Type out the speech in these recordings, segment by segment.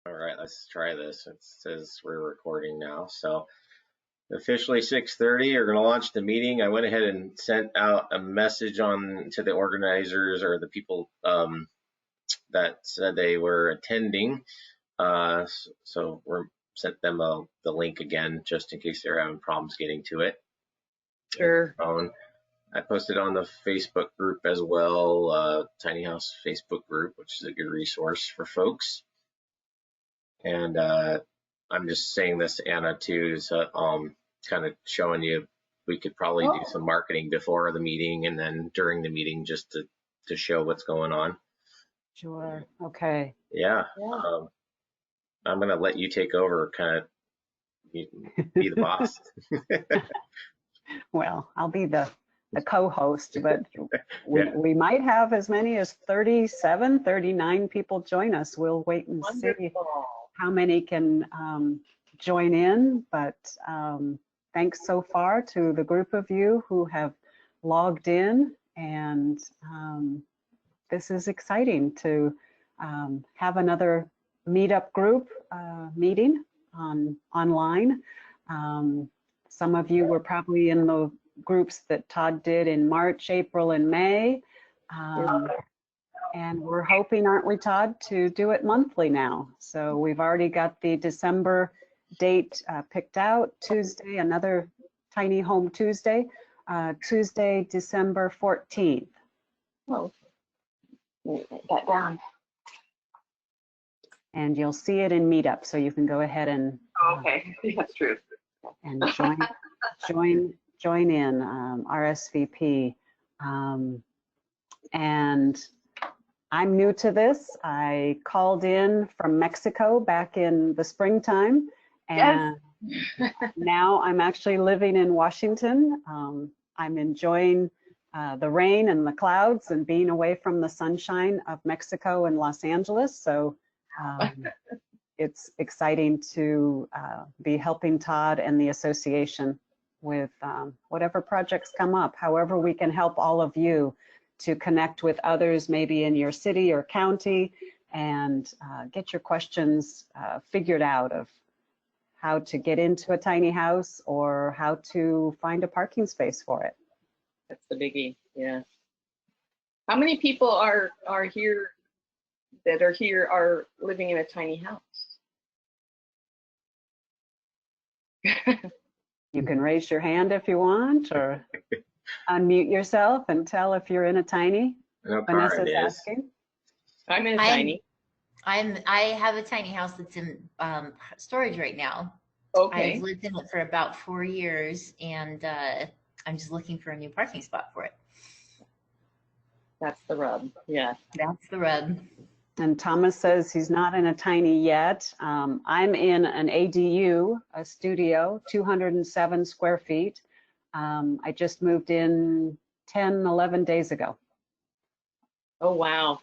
All right, let's try this. It says we're recording now. So officially 6:30, we're going to launch the meeting. I went ahead and sent out a message on to the organizers or the people that said they were attending. So we're sent them the link again just in case they're having problems getting to it. Sure. I posted on the Facebook group as well, Tiny House Facebook group, which is a good resource for folks. And I'm just saying this to Anna too, so kind of showing you we could probably do some marketing before the meeting and then during the meeting just to show what's going on. Sure. Okay. Yeah. I'm gonna let you take over, kind of be the boss. Well, I'll be the co-host, but we might have as many as 37, 39 people join us. We'll wait and see how many can join in, but thanks so far to the group of you who have logged in, and this is exciting to have another Meetup group meeting online. Some of you were probably in the groups that Todd did in March, April, and May. And we're hoping, aren't we, Todd, to do it monthly now. So we've already got the December date picked out, Tuesday, another Tiny Home Tuesday, Tuesday, December 14th. Well, write that down. And you'll see it in Meetup, so you can go ahead and Okay, that's true. And join in, RSVP. And I'm new to this. I called in from Mexico back in the springtime, and now I'm actually living in Washington. I'm enjoying the rain and the clouds and being away from the sunshine of Mexico and Los Angeles. So it's exciting to be helping Todd and the association with whatever projects come up, however we can help all of you to connect with others maybe in your city or county and get your questions figured out of how to get into a tiny house or how to find a parking space for it. That's the biggie, yeah. How many people are here that are living in a tiny house? You can raise your hand if you want, or unmute yourself and tell if you're in a tiny. Vanessa's asking. I'm in a tiny. I have a tiny house that's in storage right now. Okay. I've lived in it for about 4 years, and I'm just looking for a new parking spot for it. That's the rub. Yeah. That's the rub. And Thomas says he's not in a tiny yet. I'm in an ADU, a studio, 207 square feet. I just moved in 10, 11 days ago. Oh, wow.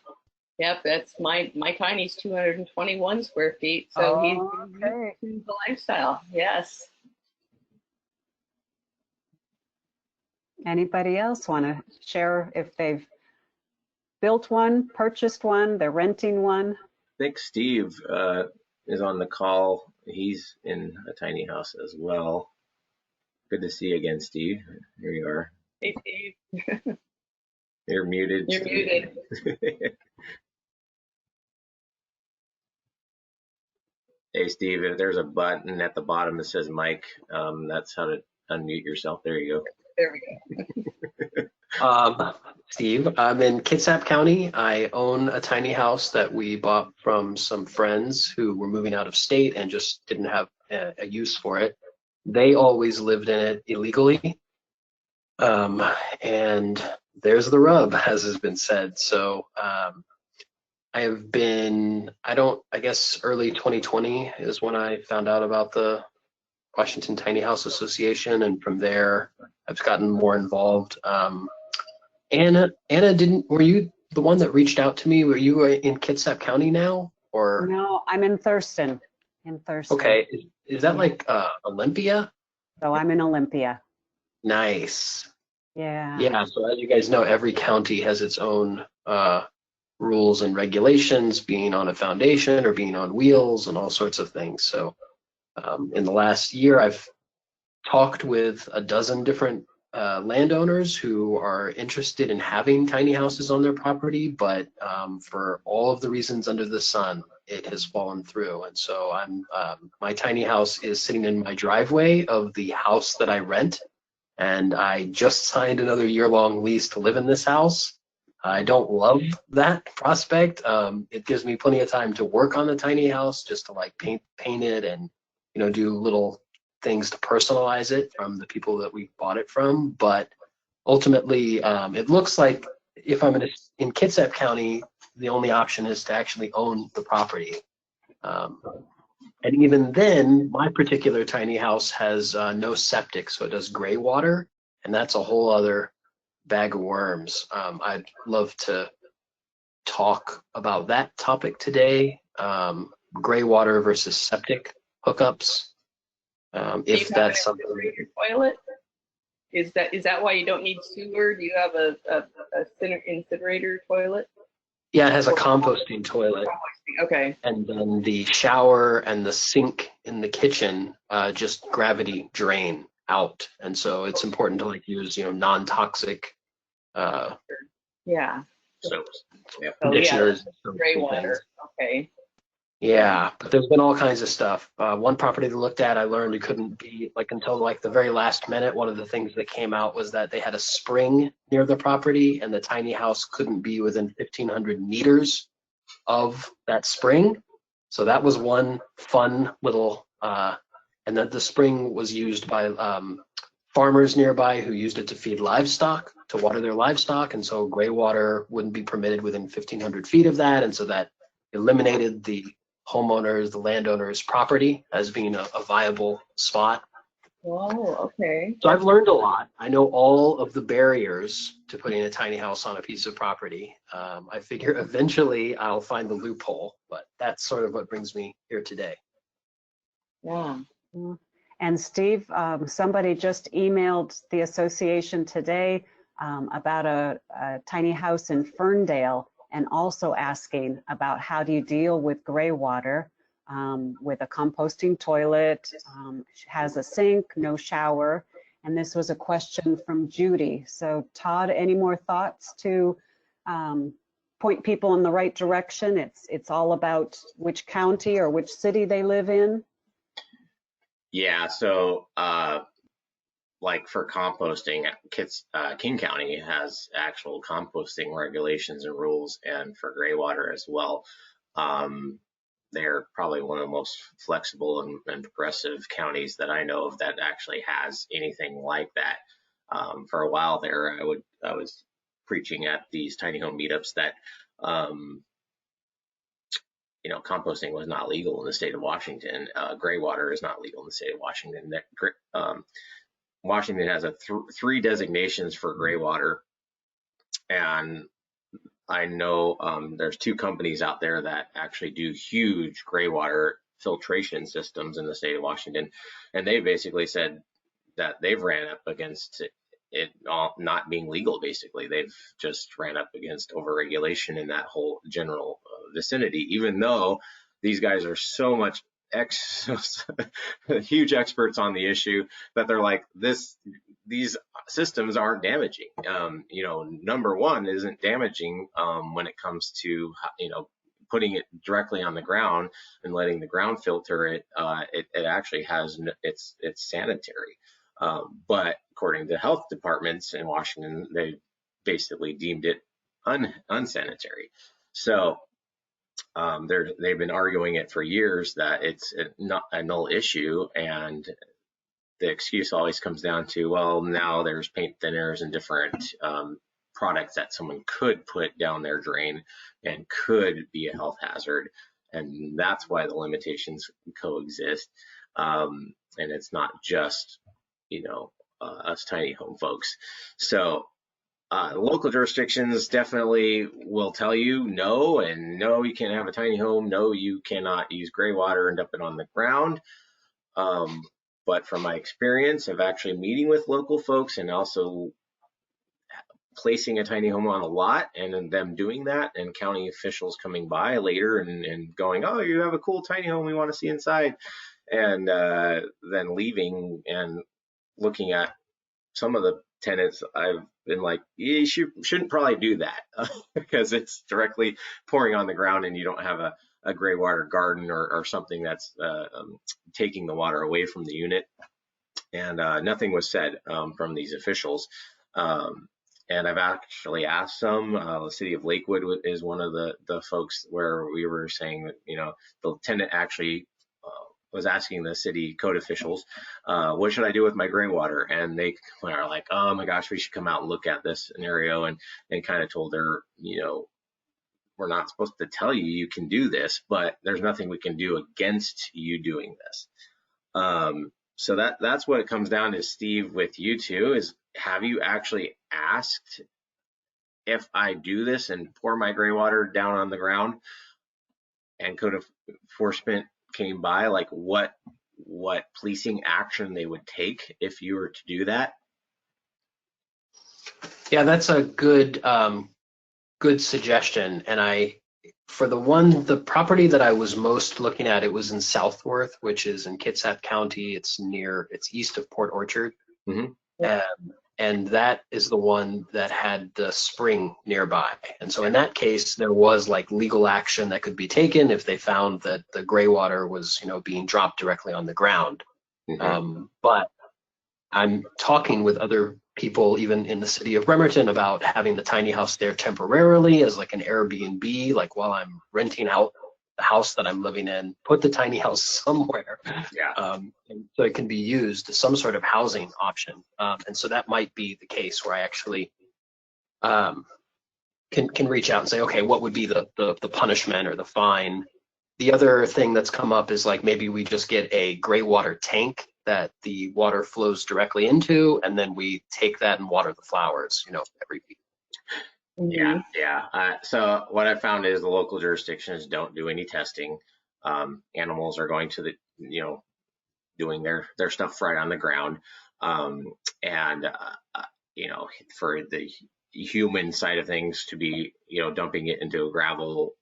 Yep, that's my tiny's 221 square feet. So he's the lifestyle. Yes. Anybody else want to share if they've built one, purchased one, they're renting one? I think Steve is on the call. He's in a tiny house as well. Good to see you again, Steve. Here you are. Hey, Steve. You're muted. You're muted. Hey, Steve, if there's a button at the bottom that says mic, that's how to unmute yourself. There you go. There we go. Steve, I'm in Kitsap County. I own a tiny house that we bought from some friends who were moving out of state and just didn't have a use for it. They always lived in it illegally. And there's the rub, as has been said. So I have been, I guess early 2020 is when I found out about the Washington Tiny House Association, and from there I've gotten more involved. Anna, were you the one that reached out to me? Were you in Kitsap County now, or? No, I'm in Thurston. Okay, is that like Olympia? So I'm in Olympia. Nice. Yeah. Yeah, so as you guys know, every county has its own rules and regulations, being on a foundation or being on wheels and all sorts of things. So in the last year, I've talked with a dozen different landowners who are interested in having tiny houses on their property, but for all of the reasons under the sun, it has fallen through. And so my tiny house is sitting in my driveway of the house that I rent, and I just signed another year-long lease to live in this house. I don't love that prospect. It gives me plenty of time to work on the tiny house, just to like paint it and do little things to personalize it from the people that we bought it from. But ultimately, it looks like if I'm in Kitsap County, the only option is to actually own the property. And even then, my particular tiny house has no septic, so it does gray water, and that's a whole other bag of worms. I'd love to talk about that topic today. Gray water versus septic hookups. If that's something. Toilet? Is that why you don't need sewer? Do you have a incinerator toilet? Yeah, it has a composting toilet. Okay. And then the shower and the sink in the kitchen just gravity drain out. And so it's important to like use, non-toxic Yeah. Soaps. Yeah. conditioners. Gray water. Okay. Yeah, but there's been all kinds of stuff. One property they looked at, I learned it couldn't be like until like the very last minute. One of the things that came out was that they had a spring near the property, and the tiny house couldn't be within 1,500 meters of that spring. So that was one fun little, and that the spring was used by farmers nearby who used it to feed livestock, to water their livestock, and so gray water wouldn't be permitted within 1,500 feet of that, and so that eliminated the homeowners, the landowners' property as being a viable spot. Oh, okay. So I've learned a lot. I know all of the barriers to putting a tiny house on a piece of property. I figure eventually I'll find the loophole, but that's sort of what brings me here today. Yeah. And Steve, somebody just emailed the association today about a tiny house in Ferndale, and also asking about how do you deal with gray water with a composting toilet, has a sink, no shower. And this was a question from Judy. So Todd, any more thoughts to point people in the right direction? It's all about which county or which city they live in. Yeah, so like for composting, King County has actual composting regulations and rules, and for gray water as well. They're probably one of the most flexible and progressive counties that I know of that actually has anything like that. For a while there, I was preaching at these tiny home meetups that composting was not legal in the state of Washington. Gray water is not legal in the state of Washington. Washington has three designations for gray water, and I know there's two companies out there that actually do huge gray water filtration systems in the state of Washington, and they basically said that they've ran up against it all not being legal. Basically, they've just ran up against overregulation in that whole general vicinity, even though these guys are so much huge experts on the issue that they're like, these systems aren't damaging. Number one isn't damaging when it comes to putting it directly on the ground and letting the ground filter it. It actually has it's sanitary. But according to health departments in Washington, they basically deemed it unsanitary. So they've been arguing it for years that it's not a null issue, and the excuse always comes down to, well, now there's paint thinners and different products that someone could put down their drain and could be a health hazard, and that's why the limitations coexist. And it's not just us tiny home folks. So local jurisdictions definitely will tell you no, and no, you can't have a tiny home. No, you cannot use gray water and dump it on the ground. But from my experience of actually meeting with local folks and also placing a tiny home on a lot and then them doing that and county officials coming by later and going, oh, you have a cool tiny home, we want to see inside, and then leaving and looking at some of the tenants. I've been like, you shouldn't probably do that because it's directly pouring on the ground and you don't have a gray water garden or something that's taking the water away from the unit. And nothing was said from these officials. And I've actually asked some. The city of Lakewood is one of the folks where we were saying that, the tenant actually was asking the city code officials, what should I do with my gray water? And they are like, oh my gosh, we should come out and look at this scenario, and kind of told her, we're not supposed to tell you you can do this, but there's nothing we can do against you doing this. So that's what it comes down to, Steve, with you two, is have you actually asked, if I do this and pour my gray water down on the ground and code enforcement came by, like what policing action they would take if you were to do that? Yeah, that's a good suggestion. And for the property that I was most looking at, it was in Southworth, which is in Kitsap County. It's east of Port Orchard. Mm-hmm. And that is the one that had the spring nearby. And so in that case, there was like legal action that could be taken if they found that the gray water was, being dropped directly on the ground. Mm-hmm. But I'm talking with other people, even in the city of Bremerton, about having the tiny house there temporarily as like an Airbnb, like while I'm renting out the house that I'm living in, put the tiny house somewhere. Yeah. And so it can be used as some sort of housing option. And so that might be the case where I actually can reach out and say, okay, what would be the punishment or the fine? The other thing that's come up is like maybe we just get a gray water tank that the water flows directly into, and then we take that and water the flowers, every week. Yeah. So what I found is the local jurisdictions don't do any testing. Animals are going to doing their stuff right on the ground. And for the human side of things to be, dumping it into a gravel,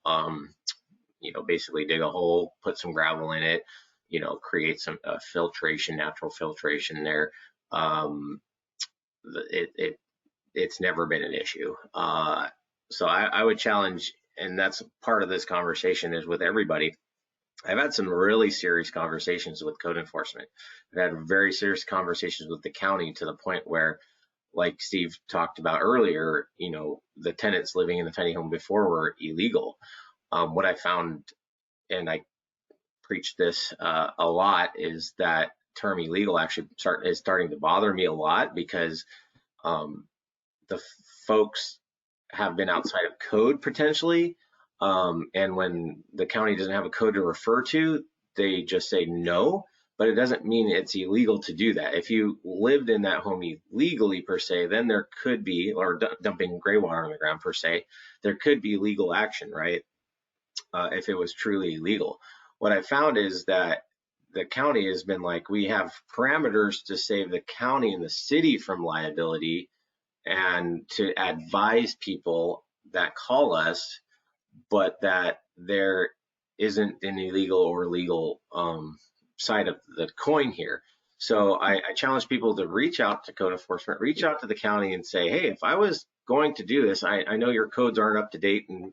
basically dig a hole, put some gravel in it, create some filtration, natural filtration there. It's never been an issue. So I would challenge, and that's part of this conversation is with everybody. I've had some really serious conversations with code enforcement. I've had very serious conversations with the county to the point where, like Steve talked about earlier, the tenants living in the tiny home before were illegal. What I found, and I preach this a lot, is that term illegal actually is starting to bother me a lot, because the folks have been outside of code potentially. And when the county doesn't have a code to refer to, they just say no, but it doesn't mean it's illegal to do that. If you lived in that home illegally per se, then there could be, or dumping gray water on the ground per se, there could be legal action, right? If it was truly illegal. What I found is that the county has been like, we have parameters to save the county and the city from liability, and to advise people that call us, but that there isn't an illegal or legal side of the coin here. So I challenge people to reach out to code enforcement, reach out to the county and say, hey, if I was going to do this, I know your codes aren't up to date and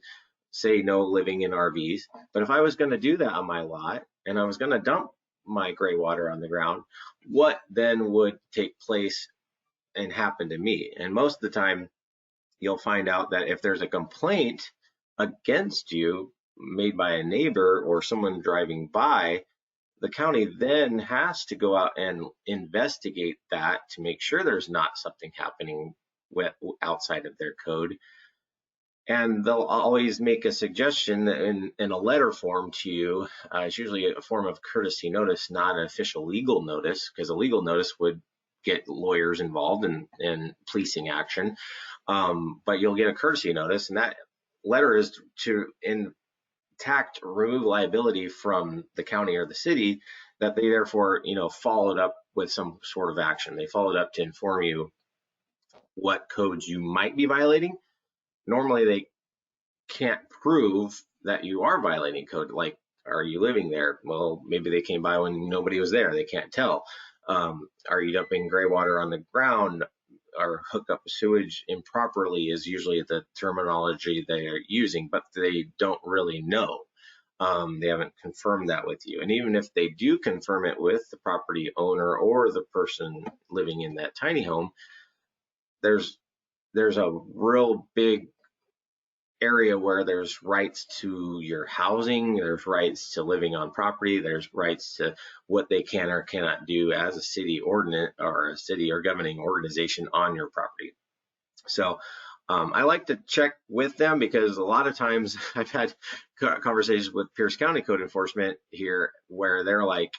say no living in RVs, but if I was going to do that on my lot and I was going to dump my gray water on the ground, what then would take place and happen to me? And most of the time, you'll find out that if there's a complaint against you made by a neighbor or someone driving by, the county then has to go out and investigate that to make sure there's not something happening outside of their code. And they'll always make a suggestion in a letter form to you. It's usually a form of courtesy notice, not an official legal notice, because a legal notice would get lawyers involved in policing action. But you'll get a courtesy notice, and that letter is to intact remove liability from the county or the city, that they therefore, followed up with some sort of action. They followed up to inform you what codes you might be violating. Normally they can't prove that you are violating code. Like, are you living there? Well, maybe they came by when nobody was there. They can't tell. Are you dumping gray water on the ground or hook up sewage improperly is usually the terminology they are using, but they don't really know. They haven't confirmed that with you. And even if they do confirm it with the property owner or the person living in that tiny home, there's a real big area where there's rights to your housing, there's rights to living on property, there's rights to what they can or cannot do as a city ordinance or a city or governing organization on your property. So I like to check with them because a lot of times I've had conversations with Pierce County Code Enforcement here where they're like,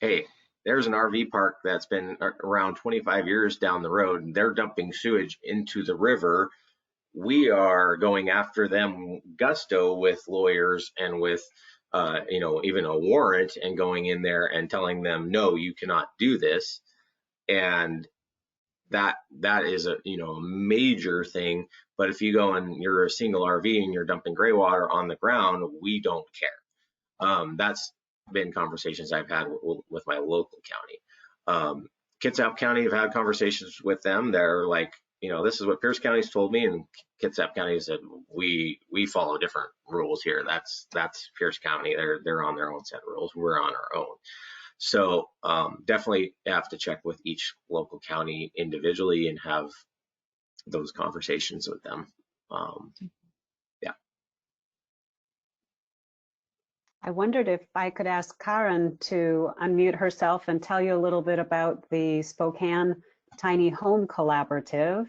hey, there's an RV park that's been around 25 years down the road and they're dumping sewage into the river. We are going after them gusto with lawyers and with even a warrant and going in there and telling them, no, you cannot do this. And that is a major thing. But if you go and you're a single RV and you're dumping gray water on the ground, we don't care. That's been conversations I've had with my local county. Kitsap County, I've had conversations with them. They're like, this is what Pierce County's told me, and Kitsap County said we follow different rules here. That's Pierce County. They're on their own set of rules. We're on our own. So definitely have to check with each local county individually and have those conversations with them. Yeah. I wondered if I could ask Karen to unmute herself and tell you a little bit about the Spokane Tiny Home Collaborative.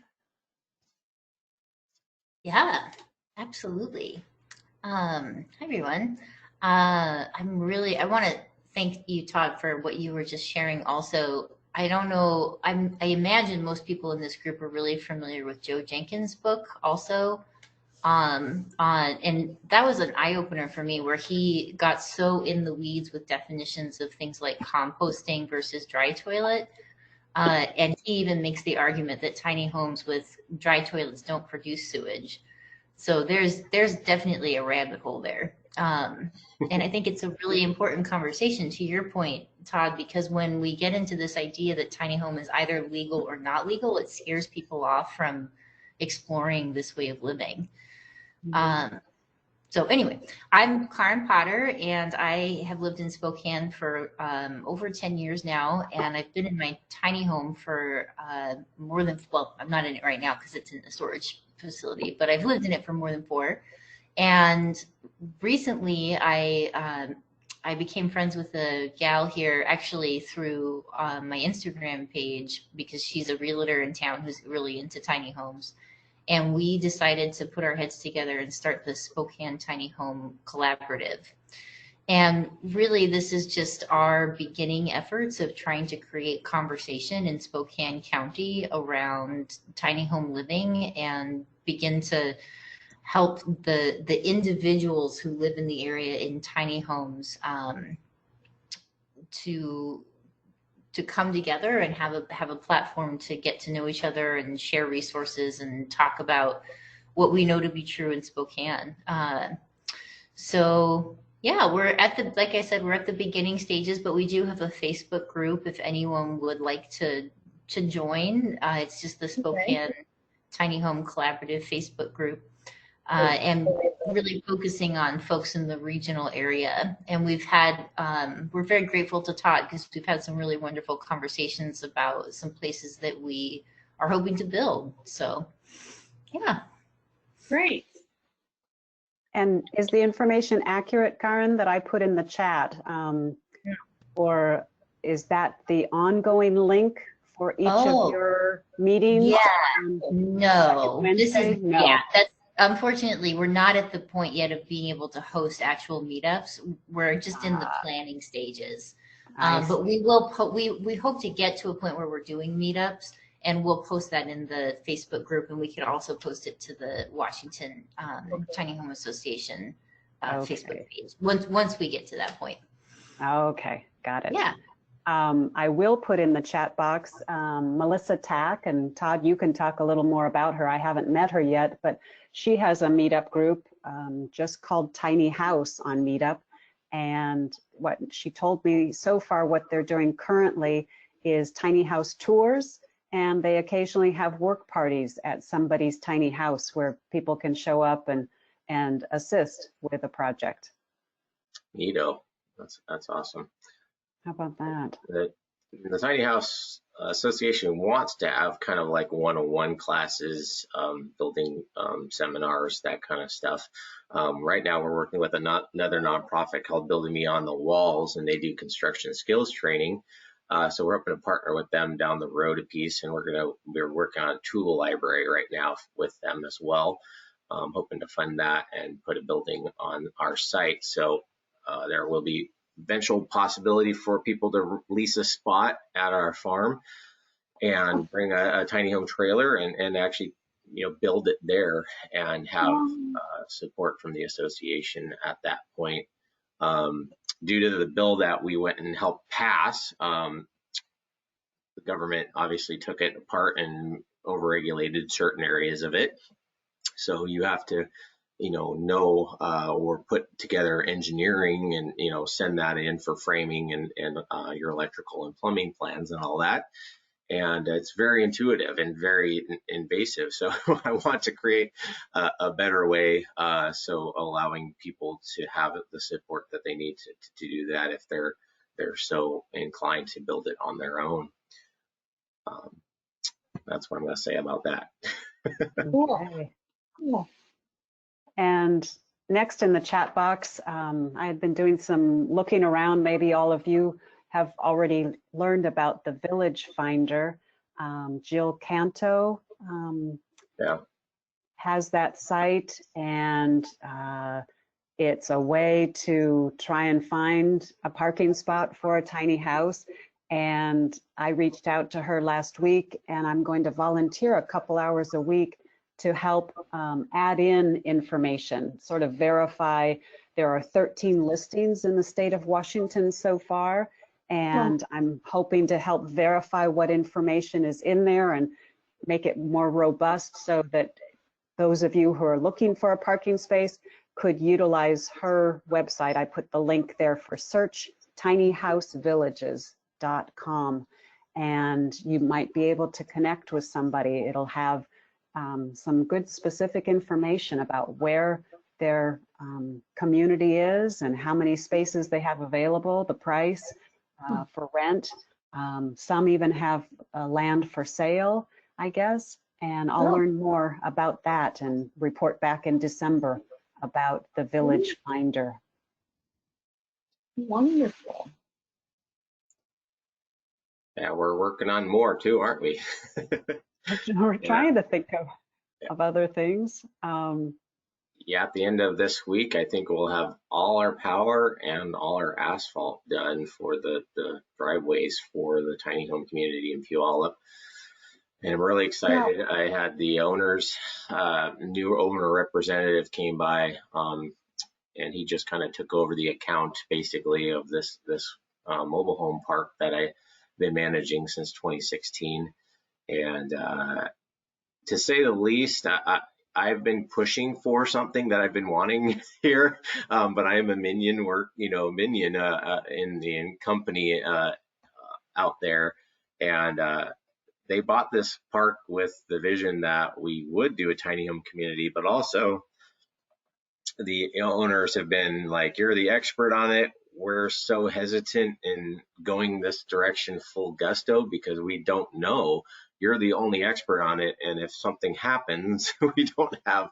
Yeah, absolutely. Hi everyone. I want to thank you, Todd, for what you were just sharing. Also, I don't know, I imagine most people in this group are really familiar with Joe Jenkins' book also. And that was an eye opener for me where he got so in the weeds with definitions of things like composting versus dry toilet. And he even makes the argument that tiny homes with dry toilets don't produce sewage. So there's definitely a rabbit hole there. And I think it's a really important conversation, to your point, Todd, because when we get into this idea that tiny home is either legal or not legal, it scares people off from exploring this way of living. So anyway, I'm Karen Potter, and I have lived in Spokane for over 10 years now, and I've been in my tiny home for more than, well, I'm not in it right now because it's in a storage facility, but I've lived in it for more than 4. And recently I became friends with a gal here actually through my Instagram page because she's a realtor in town who's really into tiny homes. And we decided to put our heads together and start the Spokane Tiny Home Collaborative. And really, this is just our beginning efforts of trying to create conversation in Spokane County around tiny home living and begin to help the individuals who live in the area in tiny homes to come together and have a platform to get to know each other and share resources and talk about what we know to be true in Spokane. So yeah, we're at the, like I said, we're at the beginning stages, but we do have a Facebook group if anyone would like to join. It's just the Spokane Tiny Home Collaborative Facebook group. And really focusing on folks in the regional area. And we've had, we're very grateful to Todd because we've had some really wonderful conversations about some places that we are hoping to build. So, yeah. Great. And is the information accurate, Karen, that I put in the chat? Or is that the ongoing link for each of your meetings? Yeah, no. Wednesday? No. Yeah, that's, unfortunately, we're not at the point yet of being able to host actual meetups. We're just in the planning stages. But we will, we hope to get to a point where we're doing meetups, and we'll post that in the Facebook group, and we can also post it to the Washington Tiny Home Association Facebook page once we get to that point. Okay, got it. Yeah. I will put in the chat box Melissa Tack, and Todd, you can talk a little more about her. I haven't met her yet, but she has a Meetup group just called Tiny House on Meetup. And what she told me so far, what they're doing currently is tiny house tours, and they occasionally have work parties at somebody's tiny house where people can show up and assist with a project. Neato. That's awesome. How about that? The Tiny House Association wants to have kind of like one-on-one classes, building seminars, that kind of stuff. Right now we're working with another nonprofit called Building Beyond the Walls, and they do construction skills training. So we're hoping to partner with them down the road a piece, and we're working on a tool library right now with them as well. Hoping to fund that and put a building on our site. So there will be eventual possibility for people to lease a spot at our farm and bring a tiny home trailer and actually, build it there and have support from the association at that point. Due to the bill that we went and helped pass, the government obviously took it apart and overregulated certain areas of it. So you have to know or put together engineering and send that in for framing and your electrical and plumbing plans and all that. And it's very intuitive and very invasive. So I want to create a better way, so allowing people to have the support that they need to do that if they're so inclined to build it on their own. That's what I'm going to say about that. Okay. Cool. And next in the chat box, I had been doing some looking around. Maybe all of you have already learned about the Village Finder. Jill Canto has that site, and it's a way to try and find a parking spot for a tiny house. And I reached out to her last week, and I'm going to volunteer a couple hours a week to help add in information, sort of verify. There are 13 listings in the state of Washington so far, and I'm hoping to help verify what information is in there and make it more robust so that those of you who are looking for a parking space could utilize her website. I put the link there for search tinyhousevillages.com, and you might be able to connect with somebody. It'll have some good specific information about where their community is and how many spaces they have available, the price for rent. Some even have land for sale, I guess, and I'll learn more about that and report back in December about the Village Finder. Wonderful. Yeah, we're working on more too, aren't we? We're trying to think of other things. Yeah, at the end of this week, I think we'll have all our power and all our asphalt done for the driveways for the tiny home community in Puyallup. And I'm really excited. Yeah. I had the owner's new owner representative came by, and he just kind of took over the account basically of this mobile home park that I've been managing since 2016. And to say the least, I've been pushing for something that I've been wanting here, but I am a minion in the company out there, and they bought this park with the vision that we would do a tiny home community, but also the owners have been like, "You're the expert on it. We're so hesitant in going this direction full gusto because we don't know. You're the only expert on it, and if something happens, we don't have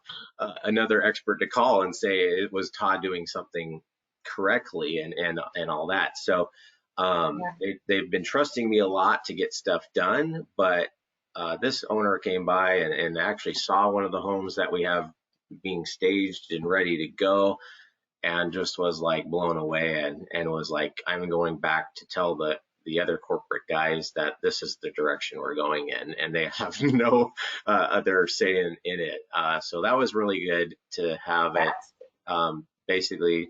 another expert to call and say it was Todd doing something correctly and all that." So they've been trusting me a lot to get stuff done, but this owner came by and actually saw one of the homes that we have being staged and ready to go, and just was like blown away and was like, I'm going back to tell the other corporate guys that this is the direction we're going in, and they have no other say in it. So that was really good to have it. Basically,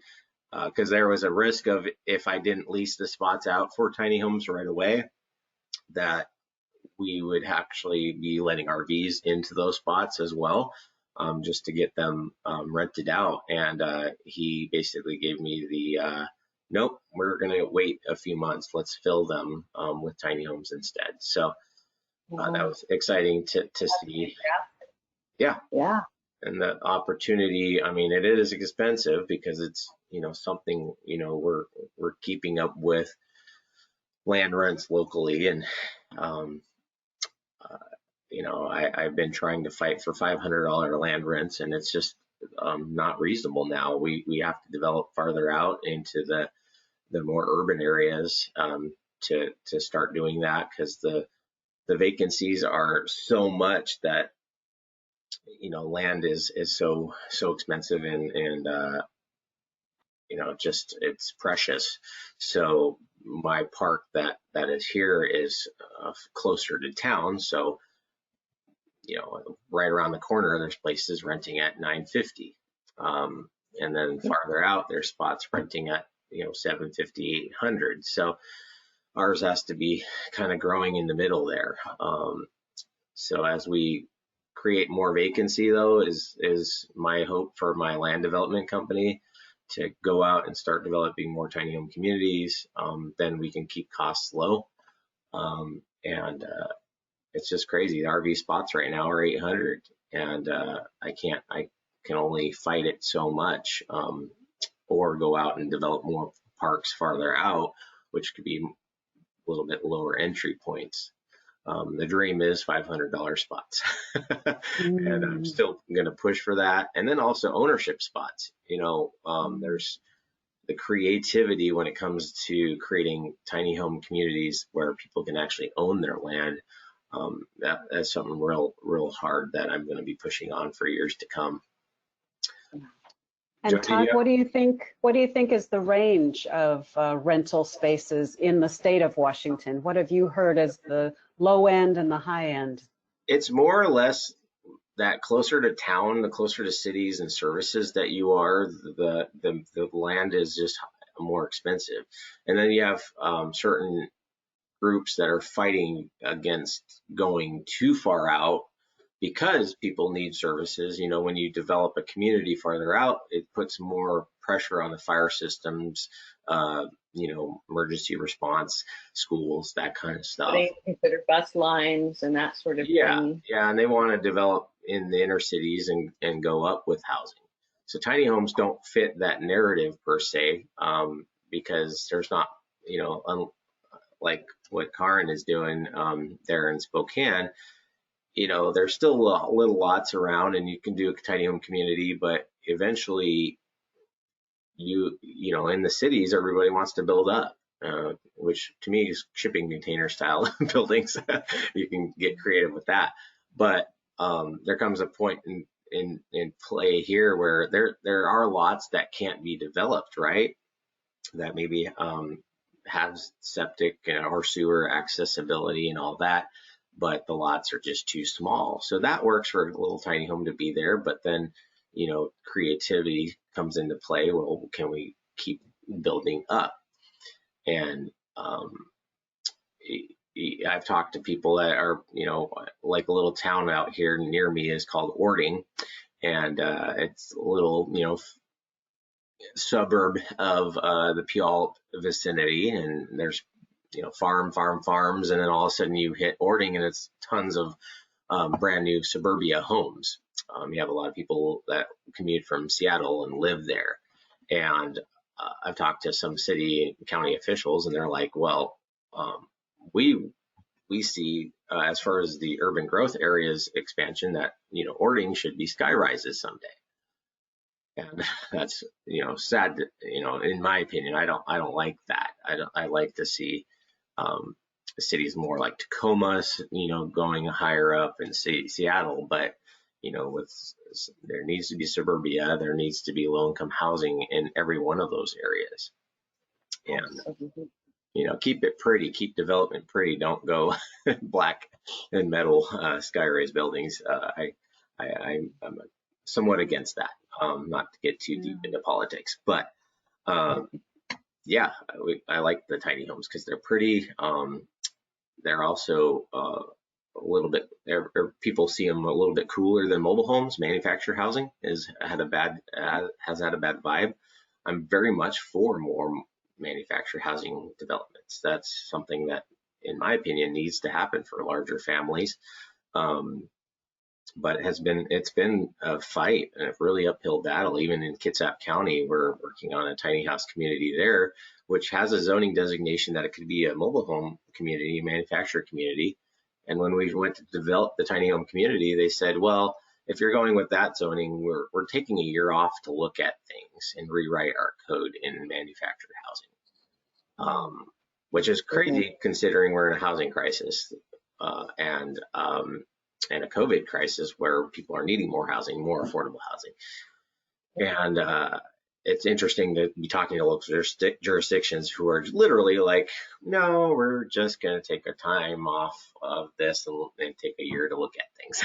because there was a risk of, if I didn't lease the spots out for tiny homes right away, that we would actually be letting RVs into those spots as well, just to get them rented out. And he basically gave me the nope, we're going to wait a few months. Let's fill them with tiny homes instead. So that was exciting to see. Yeah. Yeah. And the opportunity, I mean, it is expensive because it's, something, we're keeping up with land rents locally. And, I've been trying to fight for $500 land rents, and it's just not reasonable now. We have to develop farther out into the more urban areas to start doing that, because the vacancies are so much that land is so expensive, and just it's precious. So my park that is here is closer to town, so right around the corner there's places renting at $950, and then farther out there's spots renting at $750, $800. So ours has to be kind of growing in the middle there. So as we create more vacancy, though, is my hope for my land development company to go out and start developing more tiny home communities. Then we can keep costs low. And it's just crazy. The RV spots right now are 800, and I can only fight it so much, or go out and develop more parks farther out, which could be a little bit lower entry points. The dream is $500 spots, and I'm still going to push for that. And then also ownership spots. There's the creativity when it comes to creating tiny home communities where people can actually own their land. That's something real hard that I'm going to be pushing on for years to come. And Todd, what do you think is the range of rental spaces in the state of Washington? What have you heard as the low end and the high end? It's more or less that closer to town, the closer to cities and services that you are, the land is just more expensive. And then you have certain groups that are fighting against going too far out because people need services. When you develop a community farther out, it puts more pressure on the fire systems, emergency response, schools, that kind of stuff. They consider bus lines and that sort of thing. Yeah, and they want to develop in the inner cities and go up with housing. So tiny homes don't fit that narrative per se, because there's not, like what Karin is doing there in Spokane. There's still little lots around, and you can do a tiny home community, but eventually in the cities, everybody wants to build up, which to me is shipping container style buildings. You can get creative with that. But there comes a point in play here where there are lots that can't be developed, right? That maybe have septic or sewer accessibility and all that, but the lots are just too small. So that works for a little tiny home to be there, but then creativity comes into play. Well, can we keep building up? And I've talked to people that are, like a little town out here near me is called Ording, and it's a little, suburb of the Puyallup vicinity, and there's farms, and then all of a sudden you hit Ording, and it's tons of brand new suburbia homes. You have a lot of people that commute from Seattle and live there, and I've talked to some city and county officials, and they're like, well, we see as far as the urban growth areas expansion that Ording should be sky rises someday. And that's sad. In my opinion, I don't like that. I like to see cities more like Tacoma, going higher up, and Seattle. But there needs to be suburbia. There needs to be low income housing in every one of those areas. And keep it pretty, keep development pretty. Don't go black and metal sky-raised buildings. I'm somewhat against that. Not to get too deep into politics, but Yeah, I like the tiny homes because they're pretty. They're also a little bit, people see them a little bit cooler than mobile homes. Manufactured housing has had a bad vibe. I'm very much for more manufactured housing developments. That's something that, in my opinion, needs to happen for larger families. But it's been a fight, a really uphill battle. Even in Kitsap County, we're working on a tiny house community there, which has a zoning designation that it could be a mobile home community, manufactured community. And when we went to develop the tiny home community, they said, well, if you're going with that zoning, we're taking a year off to look at things and rewrite our code in manufactured housing, which is crazy considering we're in a housing crisis. And a COVID crisis where people are needing more housing, more affordable housing. And it's interesting to be talking to local jurisdictions who are literally like, no, we're just going to take a time off of this and take a year to look at things.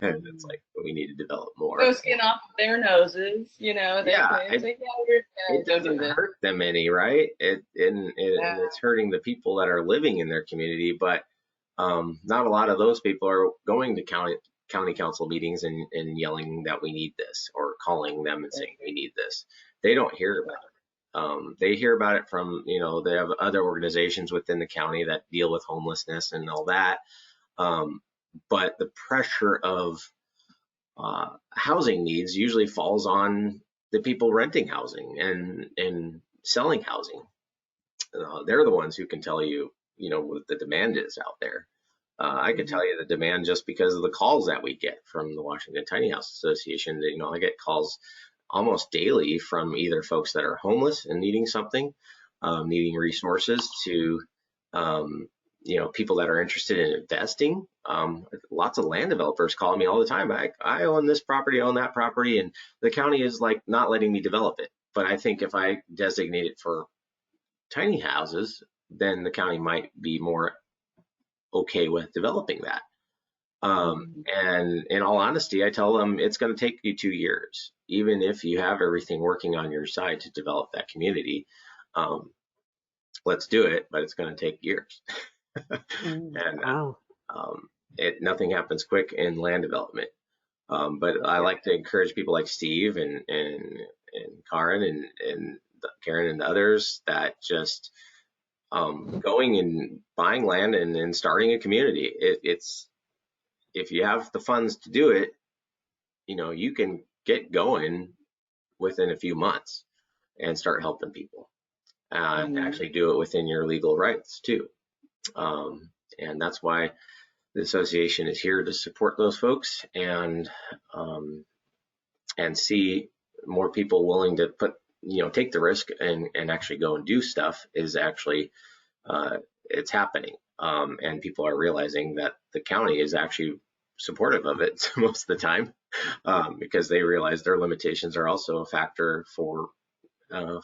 And it's like, we need to develop more. Go skin off their noses, They say, it doesn't hurt them any, right? It's hurting the people that are living in their community, but not a lot of those people are going to county council meetings and yelling that we need this, or calling them and saying we need this. They don't hear about it. They hear about it from, they have other organizations within the county that deal with homelessness and all that. But the pressure of housing needs usually falls on the people renting housing and selling housing. They're the ones who can tell you, what the demand is out there. I could tell you the demand just because of the calls that we get from the Washington Tiny House Association. I get calls almost daily from either folks that are homeless and needing something, needing resources, to people that are interested in investing. Lots of land developers call me all the time. I own this property, own that property, and the county is like not letting me develop it. But I think if I designate it for tiny houses, then the county might be more okay with developing that. And in all honesty, I tell them it's going to take you 2 years, even if you have everything working on your side to develop that community. Let's do it, but it's going to take years. And wow. Nothing happens quick in land development. But I like to encourage people like Steve and Karen and Karen and others that just going and buying land and starting a community. It's if you have the funds to do it, you can get going within a few months and start helping people and actually do it within your legal rights too. And that's why the association is here to support those folks and see more people willing to take the risk and actually go and do stuff is actually it's happening. And people are realizing that the county is actually supportive of it most of the time, because they realize their limitations are also a factor for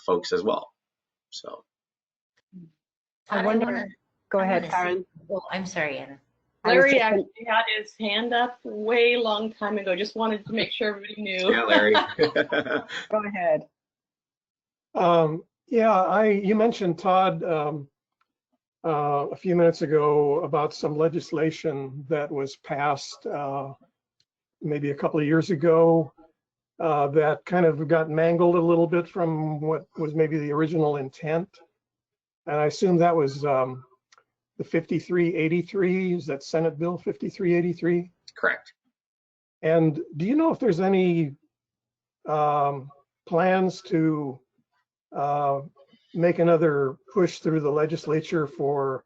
folks as well. So I wonder. Go ahead, Karen. Oh, I'm sorry, Anna. Larry actually had his hand up way long time ago. Just wanted to make sure everybody knew. Yeah, Larry. Go ahead. You mentioned, Todd, a few minutes ago about some legislation that was passed maybe a couple of years ago that kind of got mangled a little bit from what was maybe the original intent. And I assume that was the 5383, is that Senate Bill 5383? Correct. And do you know if there's any plans to make another push through the legislature for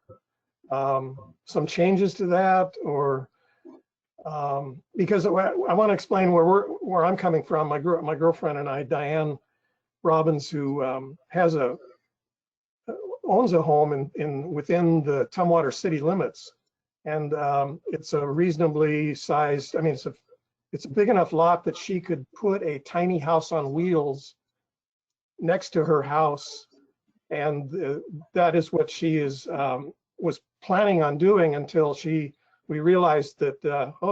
some changes to that, or because I want to explain where I'm coming from. My girlfriend and I, Diane Robbins, who owns a home within the Tumwater city limits, and it's a reasonably sized. I mean, it's a big enough lot that she could put a tiny house on wheels next to her house, and that is what she was planning on doing until we realized that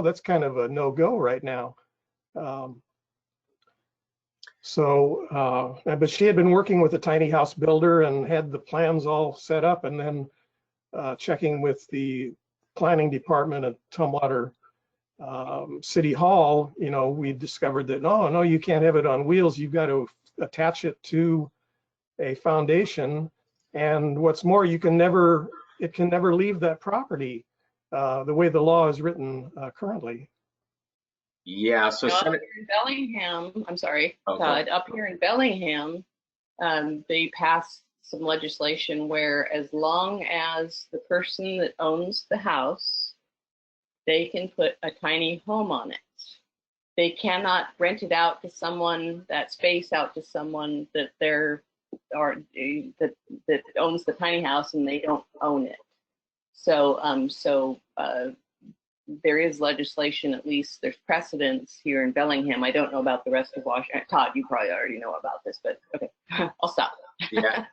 that's kind of a no-go right now. So, but she had been working with a tiny house builder and had the plans all set up, and then checking with the planning department at Tumwater City Hall, we discovered that, no, you can't have it on wheels. You've got to attach it to a foundation. And what's more, it can never leave that property the way the law is written currently. Yeah, so Up Senate, here in Bellingham, I'm sorry, okay. Todd, up here in Bellingham, they passed some legislation where as long as the person that owns the house, they can put a tiny home on it. They cannot rent it out to someone, that space out to someone that that owns the tiny house and they don't own it. So there is legislation, at least there's precedence here in Bellingham. I don't know about the rest of Washington. Todd, you probably already know about this, but okay, I'll stop. Yeah,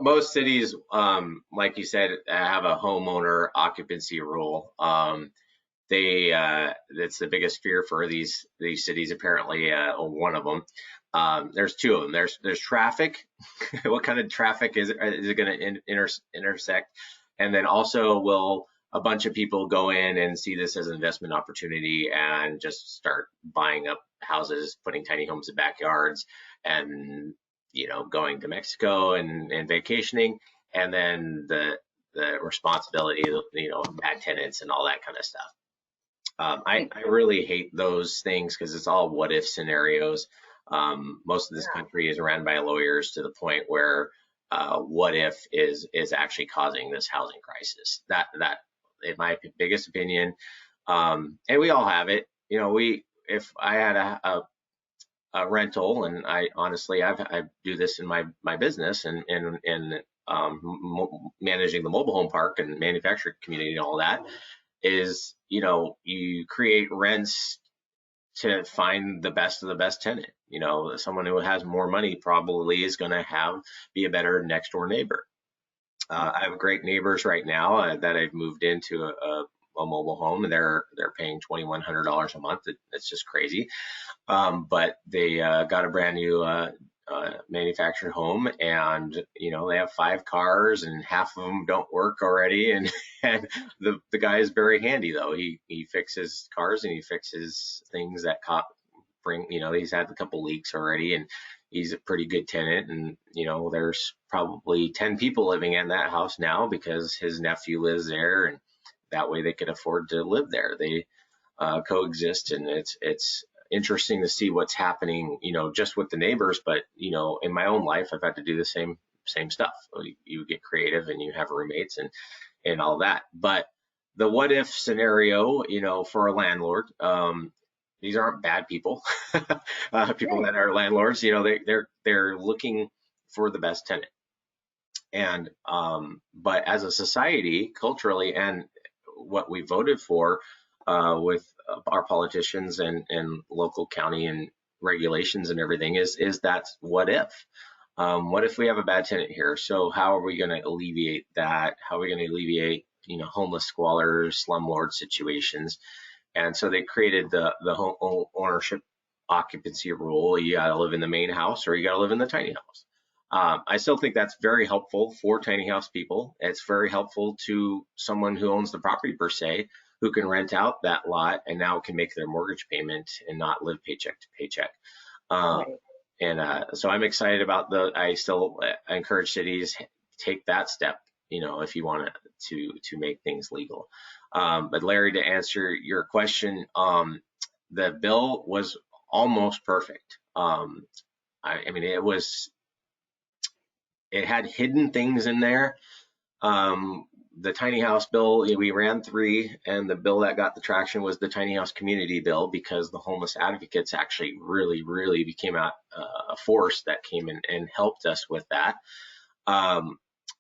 most cities, like you said, have a homeowner occupancy rule. That's the biggest fear for these cities. Apparently, one of them. There's two of them. There's traffic. What kind of traffic is it going to intersect? And then also, will a bunch of people go in and see this as an investment opportunity and just start buying up houses, putting tiny homes in backyards, and going to Mexico and vacationing, and then the responsibility, bad tenants and all that kind of stuff. I really hate those things because it's all what if scenarios. Most of this country is ran by lawyers to the point where what if is actually causing this housing crisis. That in my biggest opinion, and we all have it. If I had a rental, and I honestly I do this in my business and managing the mobile home park and manufacturing community and all that, is you create rents to find the best of the best tenant. Someone who has more money probably is going to be a better next door neighbor. I have great neighbors right now that I've moved into a mobile home, and they're paying $2,100 a month. It's just crazy. But they got a brand new manufactured home, and they have 5 cars, and half of them don't work already. And the guy is very handy though. He fixes cars and he fixes things that bring. He's had a couple leaks already, and he's a pretty good tenant. And there's probably 10 people living in that house now because his nephew lives there, and that way they could afford to live there. They coexist, and it's interesting to see what's happening, just with the neighbors. But in my own life, I've had to do the same stuff. You get creative and you have roommates and all that. But the what if scenario, for a landlord, these aren't bad people. People that are landlords, they're looking for the best tenant. And but as a society, culturally, and what we voted for with our politicians and local county and regulations and everything is that what if? What if we have a bad tenant here? So how are we going to alleviate that? How are we going to alleviate homeless squalors, slumlord situations? And so they created the home ownership occupancy rule. You got to live in the main house or you got to live in the tiny house. I still think that's very helpful for tiny house people. It's very helpful to someone who owns the property per se, who can rent out that lot and now can make their mortgage payment and not live paycheck to paycheck. And so I'm excited about I still encourage cities take that step, if you want to make things legal. But Larry, to answer your question, the bill was almost perfect. I mean, it had hidden things in there. The tiny house bill, we ran 3, and the bill that got the traction was the tiny house community bill, because the homeless advocates actually really, really became a force that came in and helped us with that.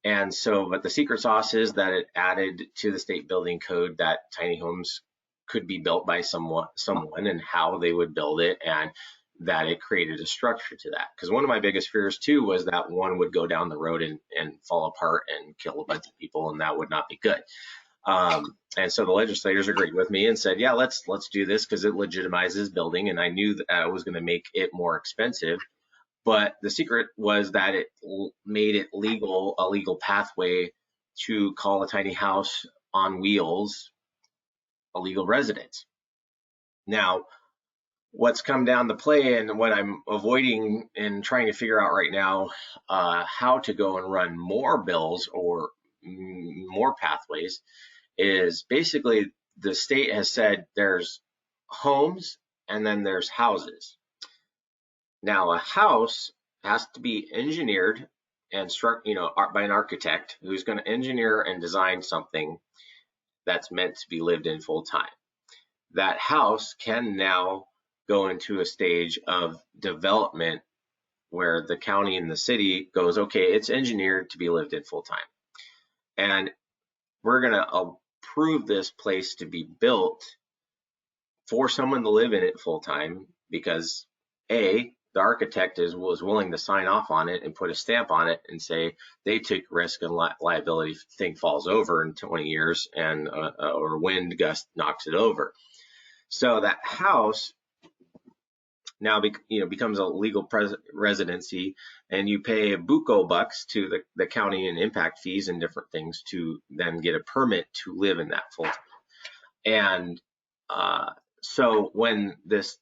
And so, but the secret sauce is that it added to the state building code that tiny homes could be built by someone and how they would build it, and that it created a structure to that. Because one of my biggest fears too was that one would go down the road and fall apart and kill a bunch of people, and that would not be good. And so the legislators agreed with me and said, yeah, let's do this because it legitimizes building. And I knew that I was going to make it more expensive. But the secret was that it made it legal, a legal pathway to call a tiny house on wheels a legal residence. Now, what's come down to play and what I'm avoiding and trying to figure out right now, how to go and run more bills or more pathways, is basically the state has said there's homes and then there's houses. Now, a house has to be engineered and by an architect who's going to engineer and design something that's meant to be lived in full time. That house can now go into a stage of development where the county and the city goes, okay, it's engineered to be lived in full time. And we're going to approve this place to be built for someone to live in it full time because the architect was willing to sign off on it and put a stamp on it and say they took risk and liability if the thing falls over in 20 years and or wind gust knocks it over. So that house now becomes a legal residency, and you pay buco bucks to the county and impact fees and different things to then get a permit to live in that full time. And so when this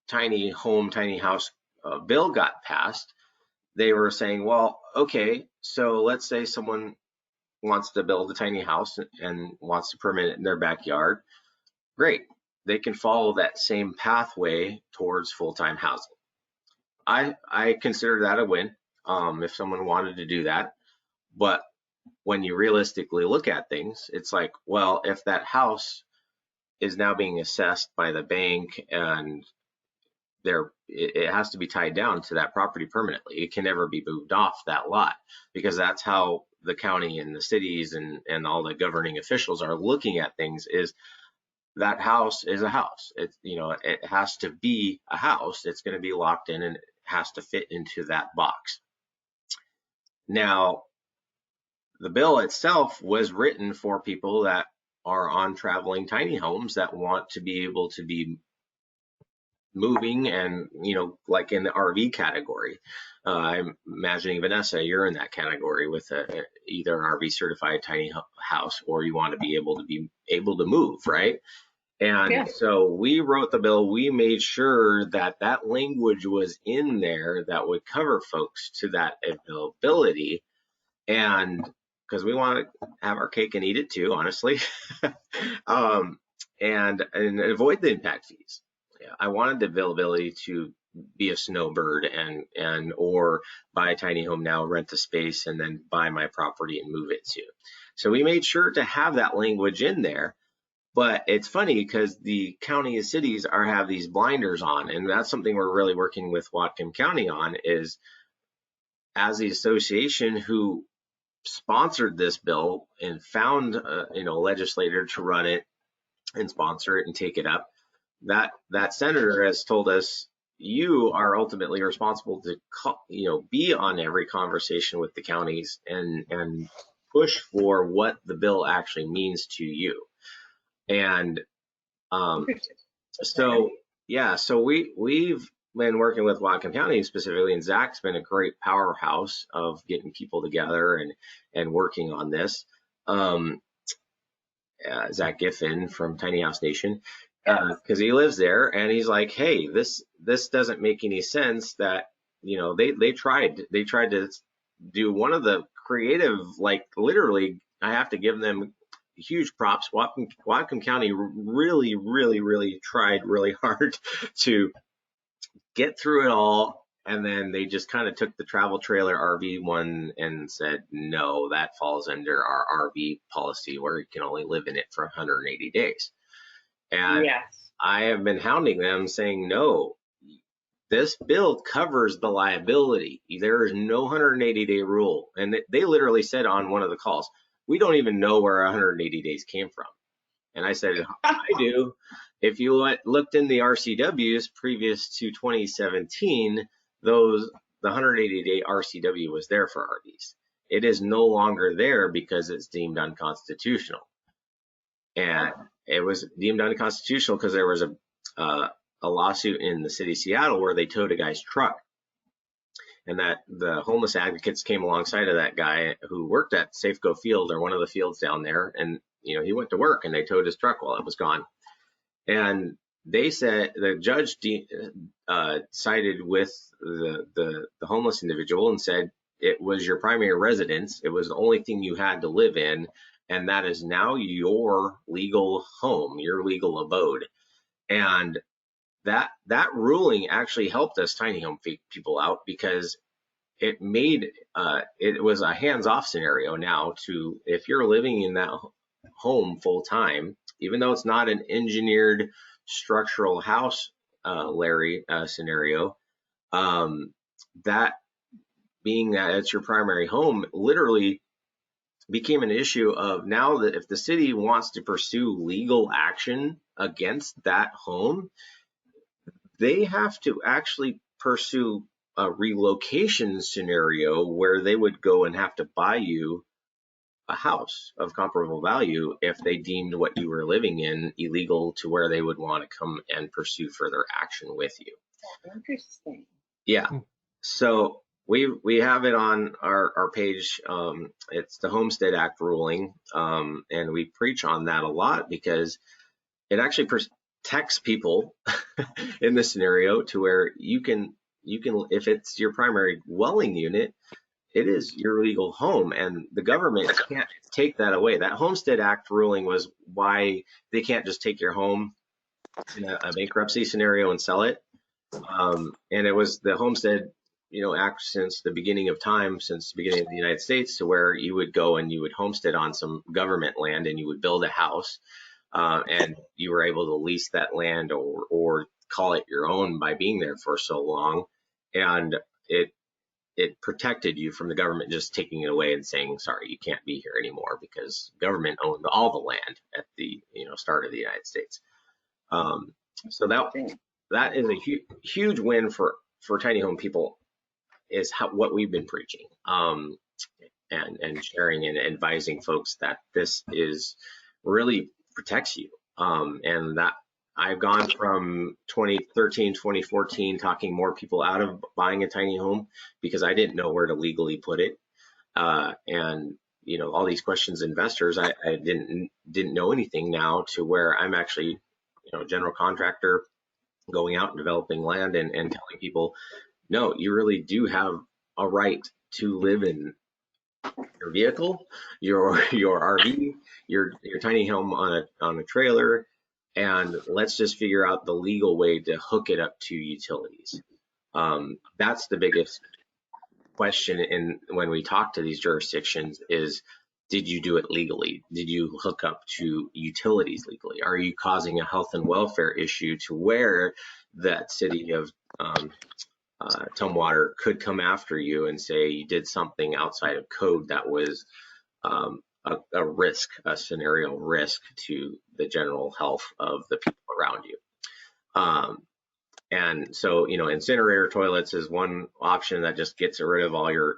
tiny home, tiny house bill got passed, they were saying, well, okay, so let's say someone wants to build a tiny house and wants to permit it in their backyard. Great. They can follow that same pathway towards full-time housing. I consider that a win if someone wanted to do that. But when you realistically look at things, it's like, well, if that house is now being assessed by the bank and it has to be tied down to that property permanently. It can never be moved off that lot because that's how the county and the cities and all the governing officials are looking at things. Is that house is a house. It has to be a house. It's going to be locked in and it has to fit into that box. Now, the bill itself was written for people that are on traveling tiny homes that want to be able to be moving and, like in the RV category. I'm imagining, Vanessa, you're in that category with either an RV certified tiny house or you want to be able to move, right? And so we wrote the bill. We made sure that language was in there that would cover folks to that availability. And because we want to have our cake and eat it too, honestly, and avoid the impact fees. I wanted the availability to be a snowbird and or buy a tiny home now, rent the space, and then buy my property and move it to. So we made sure to have that language in there. But it's funny because the county and cities have these blinders on, and that's something we're really working with Whatcom County on, is as the association who sponsored this bill and found a legislator to run it and sponsor it and take it up. That senator has told us you are ultimately responsible to be on every conversation with the counties and push for what the bill actually means to you. And so we've been working with Whatcom County specifically, and Zach's been a great powerhouse of getting people together and working on this. Zach Giffen from Tiny House Nation, because he lives there, and he's like, hey, this doesn't make any sense. That they tried to do one of the creative, like literally, I have to give them huge props. Whatcom County really, really, really tried really hard to get through it all. And then they just kind of took the travel trailer RV one and said, no, that falls under our RV policy where you can only live in it for 180 days. And I have been hounding them saying, no, this bill covers the liability. There is no 180-day rule. And they literally said on one of the calls, we don't even know where 180 days came from. And I said, I do. If you looked in the RCWs previous to 2017, the 180-day RCW was there for RVs. It is no longer there because it's deemed unconstitutional. And it was deemed unconstitutional because there was a lawsuit in the city of Seattle where they towed a guy's truck. and that the homeless advocates came alongside of that guy who worked at Safeco Field, or one of the fields down there, and he went to work and they towed his truck while it was gone. And they said the judge sided with the homeless individual and said it was your primary residence, it was the only thing you had to live in, and that is now your legal home, your legal abode. And that ruling actually helped us tiny home people out, because it made it was a hands-off scenario now. To if you're living in that home full time, even though it's not an engineered structural house, Larry, scenario, that being that it's your primary home literally became an issue of now that if the city wants to pursue legal action against that home, they have to actually pursue a relocation scenario where they would go and have to buy you a house of comparable value if they deemed what you were living in illegal, to where they would want to come and pursue further action with you. Interesting. Yeah. So we have it on our page. It's the Homestead Act ruling, and we preach on that a lot because it actually protects people in this scenario, to where you can, if it's your primary dwelling unit, it is your legal home, and the government can't take that away. That Homestead Act ruling was why they can't just take your home in a bankruptcy scenario and sell it. And it was the Homestead, Act since the beginning of time, since the beginning of the United States, to where you would go and you would homestead on some government land and you would build a house, and you were able to lease that land or call it your own by being there for so long, and it protected you from the government just taking it away and saying, sorry, you can't be here anymore, because government owned all the land at the start of the United States. So that is a huge win for tiny home people, is what we've been preaching, and sharing and advising folks that this is really protects you. And that I've gone from 2013, 2014, talking more people out of buying a tiny home because I didn't know where to legally put it. And all these questions, investors, I didn't know anything, now to where I'm actually, general contractor, going out and developing land and telling people, no, you really do have a right to live in your vehicle, your RV, your tiny home on a trailer, and let's just figure out the legal way to hook it up to utilities. That's the biggest question when we talk to these jurisdictions is, did you do it legally? Did you hook up to utilities legally? Are you causing a health and welfare issue to where that city of Tumwater could come after you and say you did something outside of code that was a risk, a scenario risk to the general health of the people around you. And so, incinerator toilets is one option that just gets rid of all your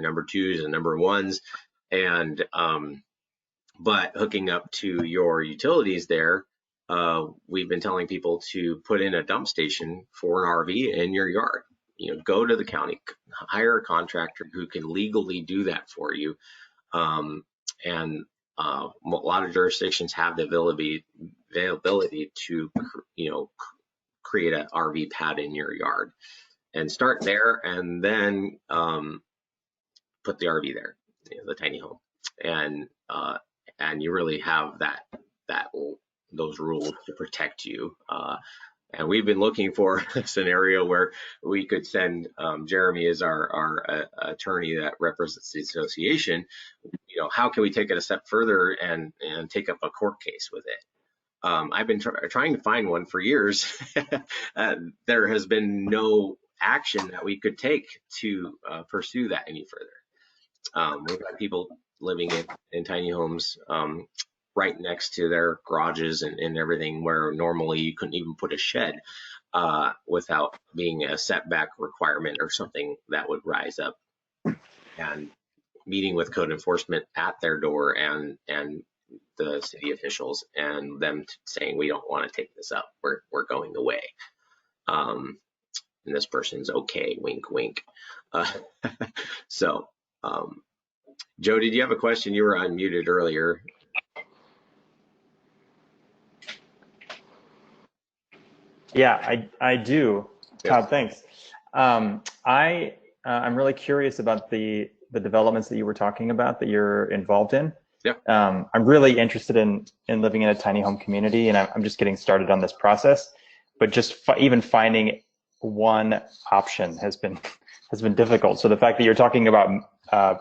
number twos and number ones, and but hooking up to your utilities there, we've been telling people to put in a dump station for an RV in your yard. Go to the county, hire a contractor who can legally do that for you. And a lot of jurisdictions have the availability to, create an RV pad in your yard, and start there, and then put the RV there, the tiny home, and you really have those rules to protect you. And we've been looking for a scenario where we could send Jeremy as our attorney that represents the association. How can we take it a step further and take up a court case with it? I've been trying to find one for years. There has been no action that we could take to pursue that any further. We've got people living in tiny homes right next to their garages and everything, where normally you couldn't even put a shed without being a setback requirement or something that would rise up. And meeting with code enforcement at their door and the city officials, and them saying, we don't want to take this up, we're going away. and this person's okay, wink, wink. Uh, so, Joe, did you have a question? You were unmuted earlier. Yeah, I do. Yep. Todd, thanks. I'm really curious about the developments that you were talking about that you're involved in. Yeah. I'm really interested in living in a tiny home community, and I'm just getting started on this process. But just even finding one option has been difficult. So the fact that you're talking about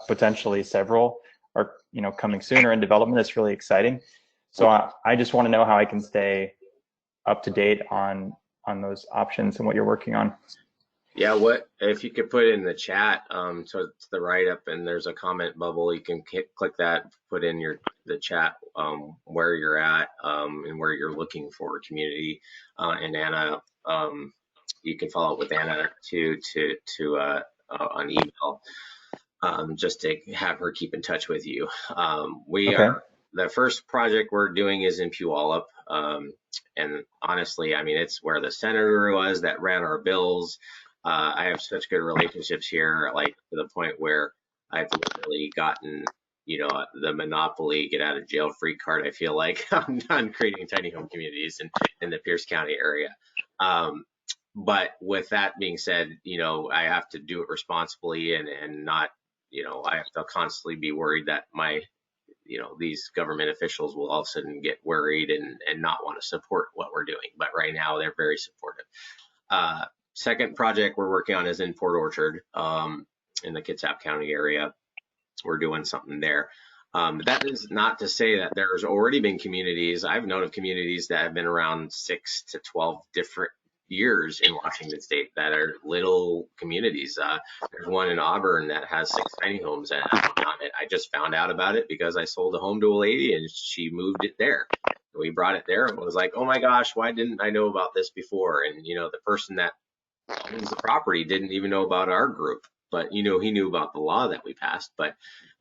potentially several are coming sooner in development is really exciting. So I just want to know how I can stay up to date on those options and what you're working on. Yeah, what if you could put it in the chat, so it's the write-up and there's a comment bubble, you can click that, put in the chat where you're at and where you're looking for a community. And Anna, you can follow up with Anna too on email, just to have her keep in touch with you. The first project we're doing is in Puyallup. And honestly, I mean, it's where the senator was that ran our bills. I have such good relationships here, like to the point where I've literally gotten, the monopoly get out of jail free card. I feel like on creating tiny home communities in the Pierce County area. But with that being said, I have to do it responsibly and not, I have to constantly be worried that these government officials will all of a sudden get worried and not want to support what we're doing. But right now they're very supportive. Second project we're working on is in Port Orchard, in the Kitsap County area. We're doing something there. That is not to say that there's already been communities. I've known of communities that have been around 6 to 12 different years in Washington State that are little communities. There's one in Auburn that has 6 tiny homes on it. I just found out about it because I sold a home to a lady and she moved it there. We brought it there and was like, oh my gosh, why didn't I know about this before? And the person that owns the property didn't even know about our group, but he knew about the law that we passed. But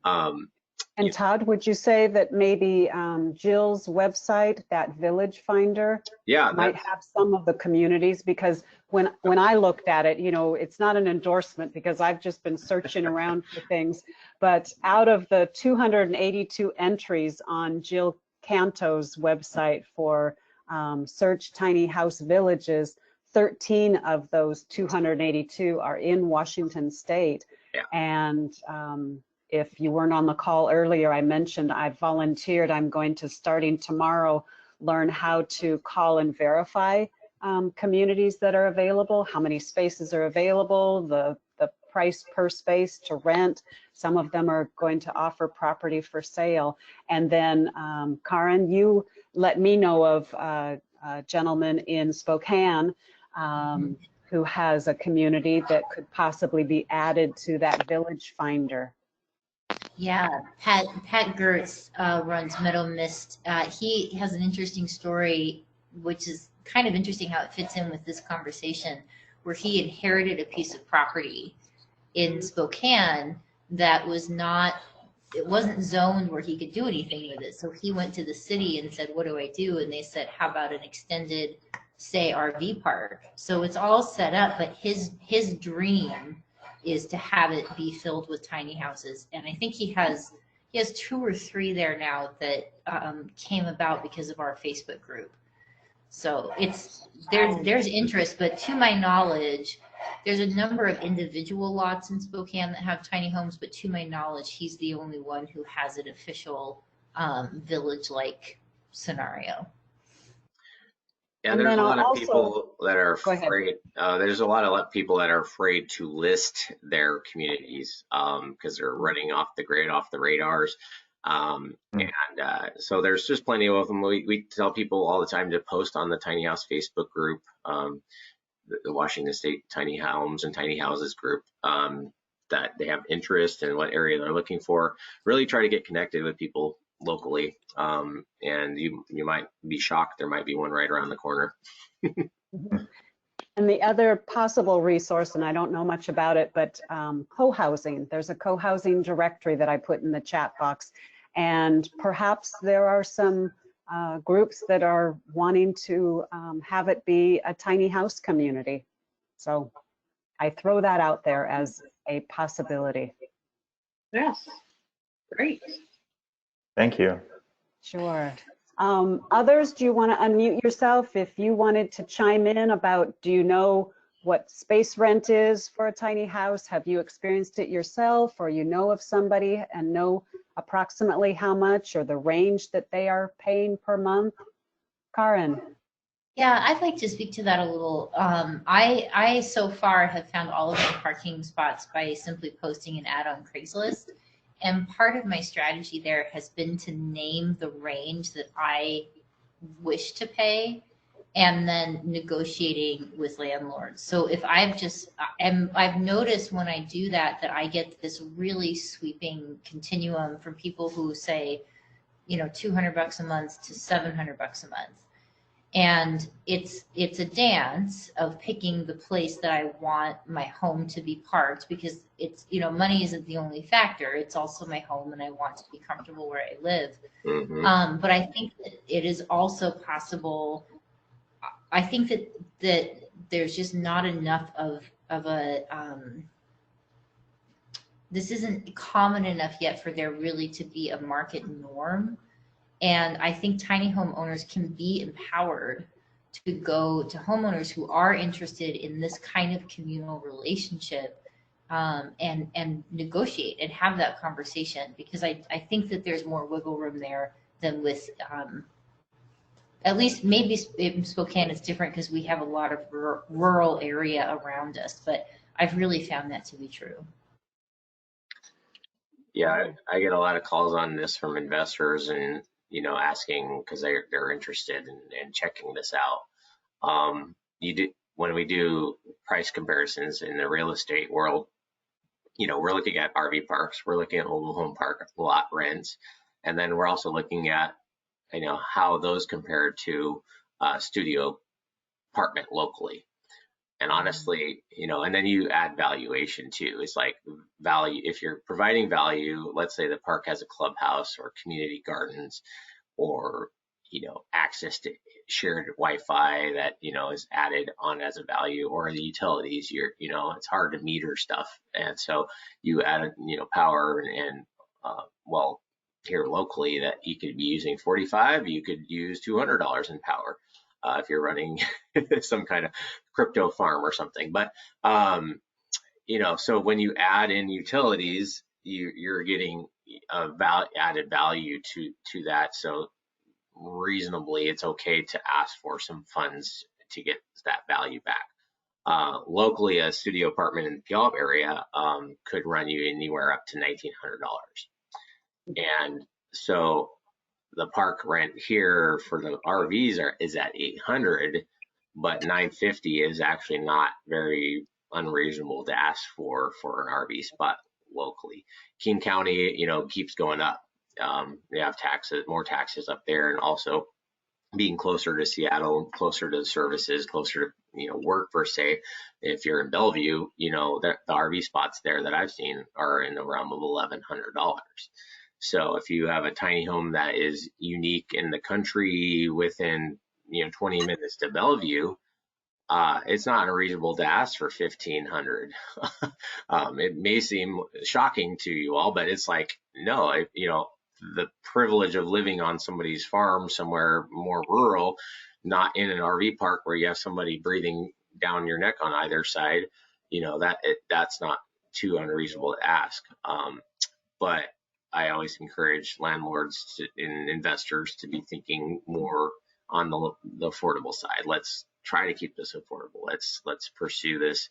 and Todd, would you say that maybe Jill's website, that Village Finder, might have some of the communities? Because when I looked at it, it's not an endorsement because I've just been searching around for things, but out of the 282 entries on Jill Canto's website for search tiny house villages, 13 of those 282 are in Washington State. Yeah. And if you weren't on the call earlier, I mentioned I've volunteered. I'm going to, starting tomorrow, learn how to call and verify communities that are available, how many spaces are available, the price per space to rent. Some of them are going to offer property for sale. And then, Karen, you let me know of a gentleman in Spokane who has a community that could possibly be added to that Village Finder. Yeah, Pat Gertz runs Meadow Mist. He has an interesting story, which is kind of interesting how it fits in with this conversation, where he inherited a piece of property in Spokane that it wasn't zoned where he could do anything with it. So he went to the city and said, what do I do? And they said, how about an extended, say, RV park? So it's all set up, but his dream is to have it be filled with tiny houses. And I think he has 2 or 3 there now that came about because of our Facebook group. So there's interest, but to my knowledge, there's a number of individual lots in Spokane that have tiny homes, but to my knowledge, he's the only one who has an official village-like scenario. Yeah, there's a lot of people that are afraid. There's a lot of people that are afraid to list their communities because they're running off the grid, off the radars. So there's just plenty of them. We tell people all the time to post on the Tiny House Facebook group, the Washington State Tiny Homes and Tiny Houses group, that they have interest in what area they're looking for. Really try to get connected with people locally, and you might be shocked there might be one right around the corner. And the other possible resource, and I don't know much about it, but co-housing. There's a co-housing directory that I put in the chat box, and perhaps there are some groups that are wanting to have it be a tiny house community. So I throw that out there as a possibility. Yes, great. Thank you. Sure. Others, do you want to unmute yourself if you wanted to chime in about, do you know what space rent is for a tiny house? Have you experienced it yourself, or you know of somebody and know approximately how much or the range that they are paying per month? Karen. Yeah, I'd like to speak to that a little. I so far have found all of my parking spots by simply posting an ad on Craigslist. And part of my strategy there has been to name the range that I wish to pay and then negotiating with landlords. So if I've noticed when I do that, that I get this really sweeping continuum from people who say, $200 a month to $700 a month. And it's a dance of picking the place that I want my home to be parked, because it's, money isn't the only factor. It's also my home, and I want to be comfortable where I live. Mm-hmm. But I think that it is also possible. I think that there's just not enough of a this isn't common enough yet for there really to be a market norm. And I think tiny home owners can be empowered to go to homeowners who are interested in this kind of communal relationship, and negotiate and have that conversation, because I think that there's more wiggle room there than with, at least maybe in Spokane it's different because we have a lot of rural area around us, but I've really found that to be true. Yeah, I get a lot of calls on this from investors, and asking because they're interested in checking this out. When we do price comparisons in the real estate world, we're looking at RV parks, we're looking at mobile home park lot rents, and then we're also looking at how those compare to studio apartment locally. And honestly, and then you add valuation too. It's like value, if you're providing value, let's say the park has a clubhouse or community gardens, or access to shared Wi-Fi that is added on as a value, or the utilities, it's hard to meter stuff, and so you add power, and well, here locally that you could be using 45, you could use $200 in power if you're running some kind of crypto farm or something. But so when you add in utilities, you're getting added value to that. So reasonably, it's okay to ask for some funds to get that value back. Locally, a studio apartment in the Puyallup area could run you anywhere up to $1,900. And so the park rent here for the RVs is at $800, but $950 is actually not very unreasonable to ask for an RV spot locally. King County, keeps going up. They have more taxes up there, and also being closer to Seattle, closer to the services, closer to work per se. If you're in Bellevue, the RV spots there that I've seen are in the realm of $1,100. So if you have a tiny home that is unique in the country within 20 minutes to Bellevue, it's not unreasonable to ask for $1,500. It may seem shocking to you all, but it's like, no, the privilege of living on somebody's farm somewhere more rural, not in an RV park where you have somebody breathing down your neck on either side, that's not too unreasonable to ask. But I always encourage landlords and investors to be thinking more on the affordable side. Let's try to keep this affordable. Let's pursue this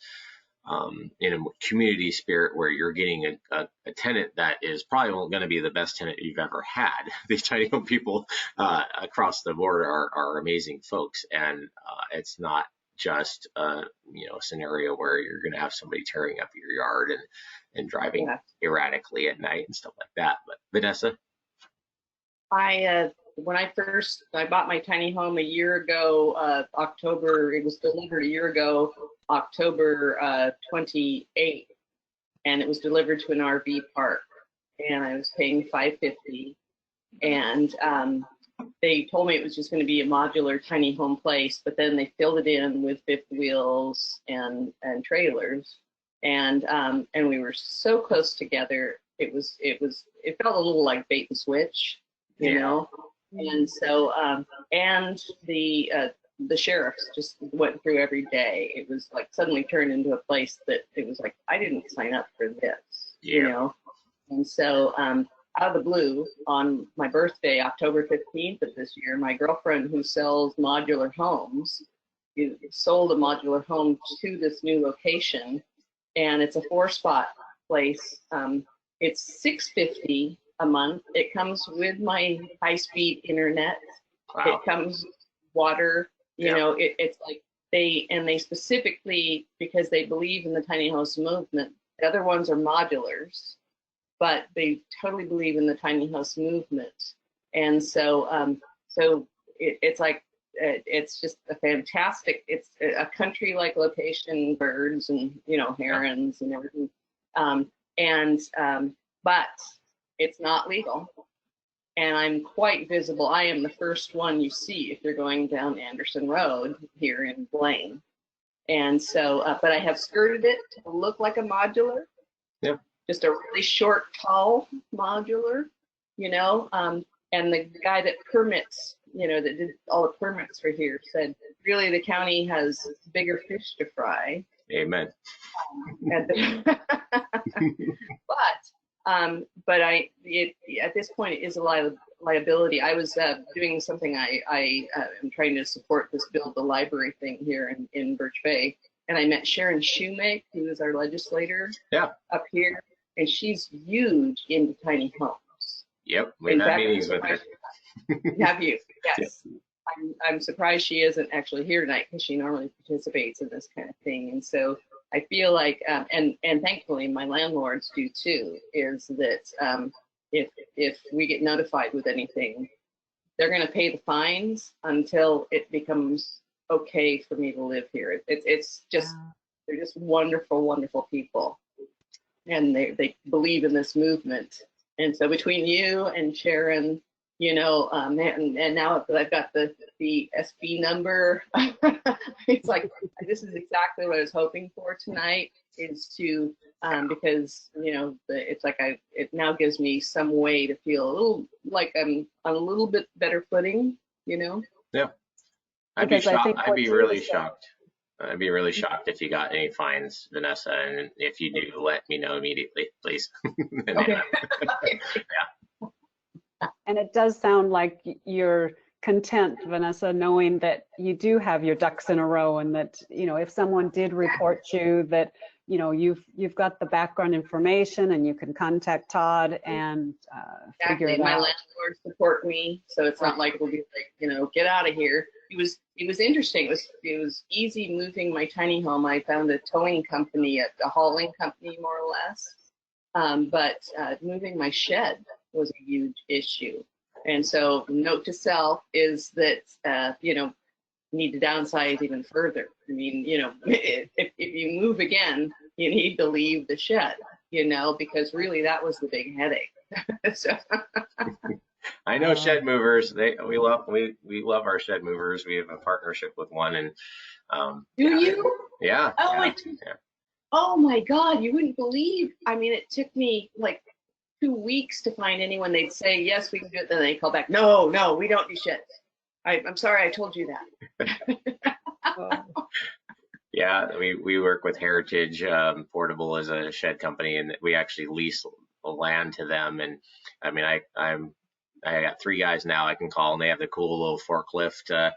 in a community spirit where you're getting a tenant that is probably going to be the best tenant you've ever had. These tiny home people across the board are amazing folks, and it's not just a scenario where you're going to have somebody tearing up your yard and driving erratically at night and stuff like that. But Vanessa? When I bought my tiny home a year ago, October, it was delivered a year ago, October 28th, and it was delivered to an RV park, and I was paying $550, and they told me it was just going to be a modular tiny home place, but then they filled it in with fifth wheels and trailers, and we were so close together. It felt a little like bait and switch, you know. And so and the sheriffs just went through every day. It was like suddenly turned into a place that it was like, I didn't sign up for this, you know. And so out of the blue, on my birthday, October 15th of this year, my girlfriend who sells modular homes sold a modular home to this new location, and it's a 4-spot place. It's $650 a month. It comes with my high-speed internet. Wow. It comes with water. You know, it's like they specifically, because they believe in the tiny house movement. The other ones are modulars, but they totally believe in the tiny house movement. And so, it's like, it's just a fantastic, it's a country-like location, birds and, you know, herons and everything. But it's not legal. And I'm quite visible. I am the first one you see if you're going down Anderson Road here in Blaine. And so, but I have skirted it to look like a modular. Yeah. Just a really short, tall modular, you know. And the guy that permits, you know, that did all the permits for here said, really, the county has bigger fish to fry. Amen. But at this point, it is a liability. I was doing something. I am trying to support this Build the Library thing here in Birch Bay, and I met Sharon Shoemake, who is our legislator up here, and she's huge into tiny homes. Yep, we've had meetings with her. Have you? Yes. I'm surprised she isn't actually here tonight, because she normally participates in this kind of thing. And so I feel like, and thankfully my landlords do too, is that if we get notified with anything, they're going to pay the fines until it becomes okay for me to live here. It's just, they're just wonderful, wonderful people, and they believe in this movement. And so between you and Sharon, you know, and now that I've got the SB number, it's like, this is exactly what I was hoping for tonight, is to, because, you know, it's like it now gives me some way to feel a little like I'm on a little bit better footing, you know? Yeah. I'd be shocked. I'd be really shocked. I'd be really shocked if you got any fines, Vanessa, and if you do, let me know immediately, please. Okay. Yeah. And it does sound like you're content, Vanessa, knowing that you do have your ducks in a row, and that, you know, if someone did report you, that, you know, you've got the background information and you can contact Todd and figure it out. My landlords support me, so it's not like it'll be like, you know, get out of here. It was interesting. It was easy moving my tiny home. I found a towing company, a hauling company, more or less. But moving my shed was a huge issue. And so, note to self is that, you know, need to downsize even further. I mean, you know, if you move again, you need to leave the shed, you know, because really that was the big headache. So. I know shed movers. We love our shed movers. We have a partnership with one, and do you? Yeah. Oh, yeah. Oh my God, you wouldn't believe. I mean, it took me like 2 weeks to find anyone. They'd say, yes, we can do it. Then they call back, no, we don't do sheds. I'm sorry, I told you that. Yeah, we work with Heritage Portable as a shed company, and we actually lease the land to them. And I mean, I got 3 guys now I can call, and they have the cool little forklift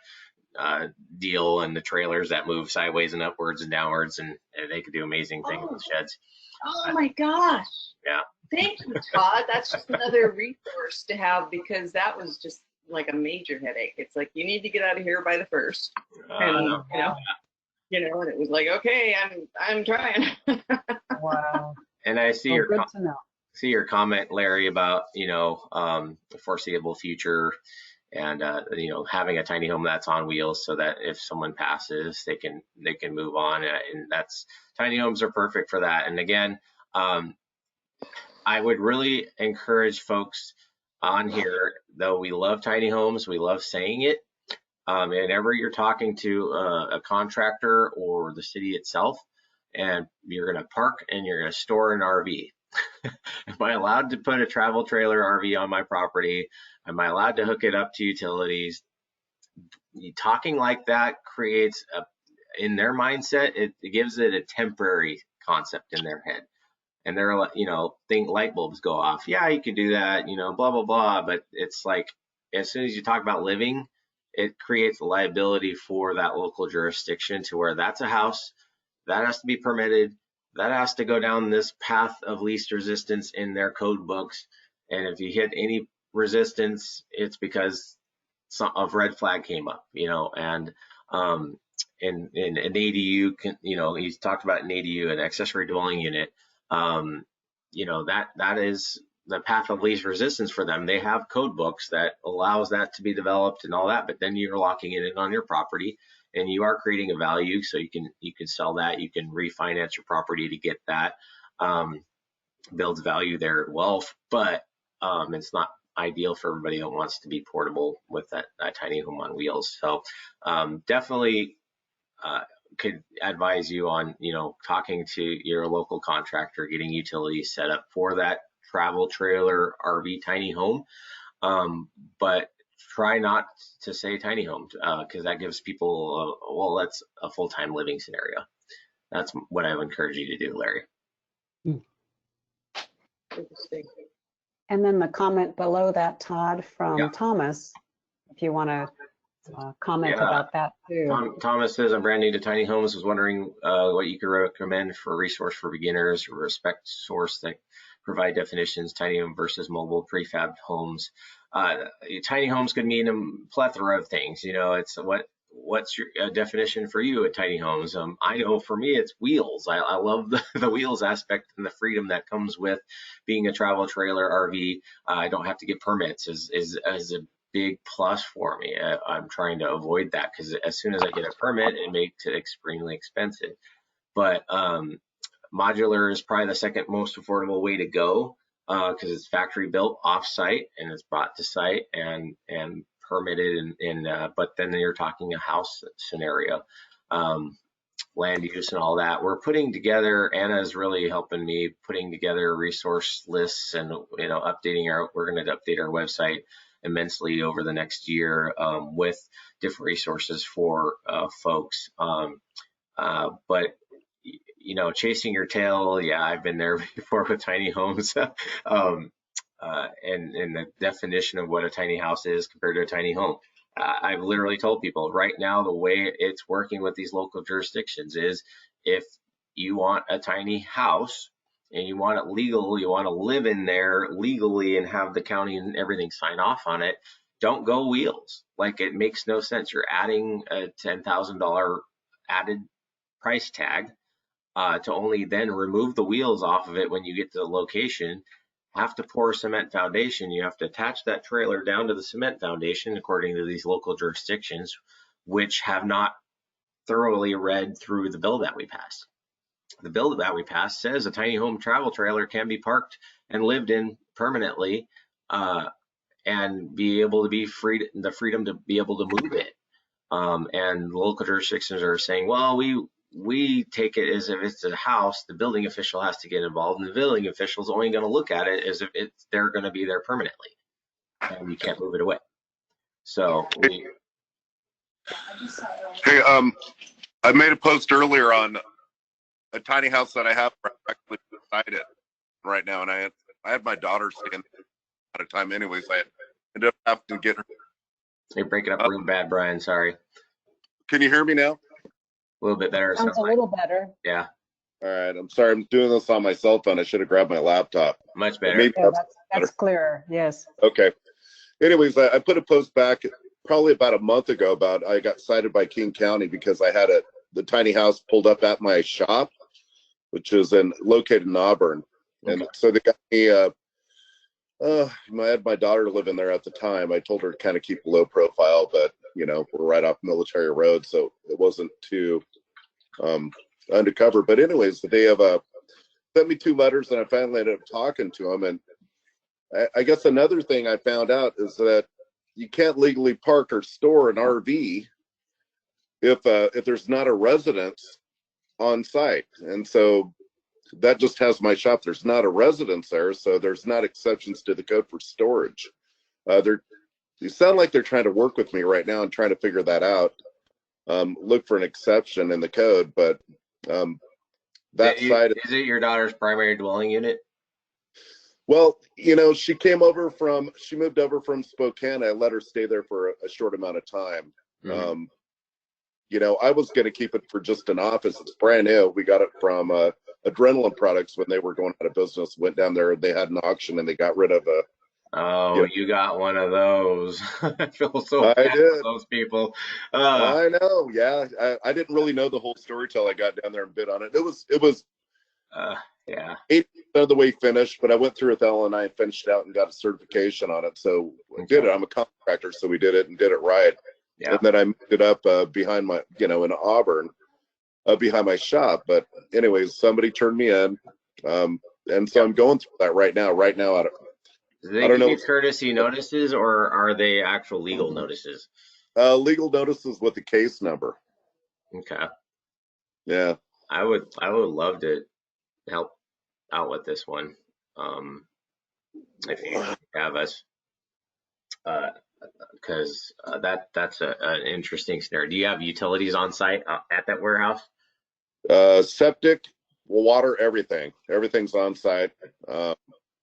deal, and the trailers that move sideways and upwards and downwards, and they could do amazing things with sheds. Oh my gosh. Yeah. Thank you, Todd. That's just another resource to have, because that was just like a major headache. It's like, you need to get out of here by the 1st. And you know, and it was like, okay, I'm trying. Wow. And I see your comment, Larry, about, you know, the foreseeable future, and you know, having a tiny home that's on wheels, so that if someone passes, they can move on, and that's, tiny homes are perfect for that. And again, I would really encourage folks, on here, though we love tiny homes, we love saying it. And whenever you're talking to a contractor or the city itself, and you're going to park and you're going to store an RV. Am I allowed to put a travel trailer RV on my property? Am I allowed to hook it up to utilities? Talking like that creates in their mindset, it gives it a temporary concept in their head. And they're like, think light bulbs go off. Yeah, you can do that, blah, blah, blah. But it's like, as soon as you talk about living, it creates a liability for that local jurisdiction to where that's a house that has to be permitted. That has to go down this path of least resistance in their code books. And if you hit any resistance, it's because a red flag came up, and in an ADU, he's talked about an ADU, an accessory dwelling unit. That is the path of least resistance for them. They have code books that allows that to be developed and all that, but then you're locking it in on your property, and you are creating a value, so you can sell that, you can refinance your property to get that, builds value there at wealth, but it's not ideal for everybody that wants to be portable with that tiny home on wheels. So definitely could advise you on, talking to your local contractor, getting utilities set up for that travel trailer RV tiny home. But try not to say tiny home, because that gives people, well, that's a full-time living scenario. That's what I would encourage you to do, Larry. And then the comment below that, Todd, from Yeah. Thomas, if you want to comment about that too. Thomas says, I'm brand new to tiny homes, was wondering what you could recommend for a resource for beginners, respect source that provide definitions, tiny home versus mobile prefab homes. Tiny homes could mean a plethora of things. It's what's your definition for you at tiny homes? I know for me, it's wheels. I love the wheels aspect and the freedom that comes with being a travel trailer RV. I don't have to get permits is a big plus for me. I'm trying to avoid that, because as soon as I get a permit, it makes it extremely expensive. But modular is probably the second most affordable way to go, because it's factory built off site and it's brought to site and permitted, but then you're talking a house scenario, land use and all that. We're putting together, Anna's really helping me putting together resource lists and we're going to update our website immensely over the next year, with different resources for folks. But chasing your tail, yeah, I've been there before with tiny homes. And the definition of what a tiny house is compared to a tiny home. I've literally told people right now, the way it's working with these local jurisdictions is, if you want a tiny house and you want it legal, you want to live in there legally and have the county and everything sign off on it, don't go wheels. Like, it makes no sense. You're adding a $10,000 added price tag to only then remove the wheels off of it when you get to the location. Have to pour a cement foundation. You have to attach that trailer down to the cement foundation according to these local jurisdictions, which have not thoroughly read through the bill that we passed. The bill that we passed says a tiny home travel trailer can be parked and lived in permanently, and be able to be the freedom to be able to move it. And local jurisdictions are saying, well, we take it as if it's a house, the building official has to get involved, and the building official is only going to look at it as if they're going to be there permanently, and you can't move it away. So Hey, I made a post earlier on a tiny house that I have directly beside it right now, and I had my daughter staying at a time anyways. I ended up having to get her. You're breaking up real bad, Brian. Sorry. Can you hear me now? A little bit better. Sounds a little better. Yeah. All right. I'm sorry. I'm doing this on my cell phone. I should have grabbed my laptop. Much better. Maybe That's clearer. Yes. Okay. Anyways, I put a post back probably about a month ago about I got cited by King County because I had the tiny house pulled up at my shop, which is located in Auburn. Okay. And so they got me, I had my daughter living there at the time. I told her to kind of keep a low profile, but we're right off Military Road, so it wasn't too undercover. But anyways, they have sent me 2 letters, and I finally ended up talking to them. And I guess another thing I found out is that you can't legally park or store an RV if there's not a residence on site. And so that just has my shop. There's not a residence there, so there's not exceptions to the code for storage. They sound like they're trying to work with me right now and trying to figure that out. Look for an exception in the code, but that side. Is it your daughter's primary dwelling unit? Well, she moved over from Spokane. I let her stay there for a short amount of time. Mhm. I was going to keep it for just an office. It's brand new. We got it from Adrenaline Products when they were going out of business. Went down there, they had an auction, and they got rid of a. Oh, you got one of those. I feel so I bad for did. those people. I know. Yeah, I didn't really know the whole story till I got down there and bid on it. It was yeah. 80% of the way finished, but I went through with Ellen and finished it out and got a certification on it. So I did it. I'm a contractor, so we did it and did it right. Yeah. And then I moved it up behind my, in Auburn, behind my shop. But anyways, somebody turned me in, and so I'm going through that right now. Do they I don't give know. you courtesy notices, or are they actual legal notices? Legal notices with the case number. Okay. Yeah. I would love to help out with this one. If you have us, because that's an interesting scenario. Do you have utilities on site at that warehouse? Septic, water, everything. Everything's on site.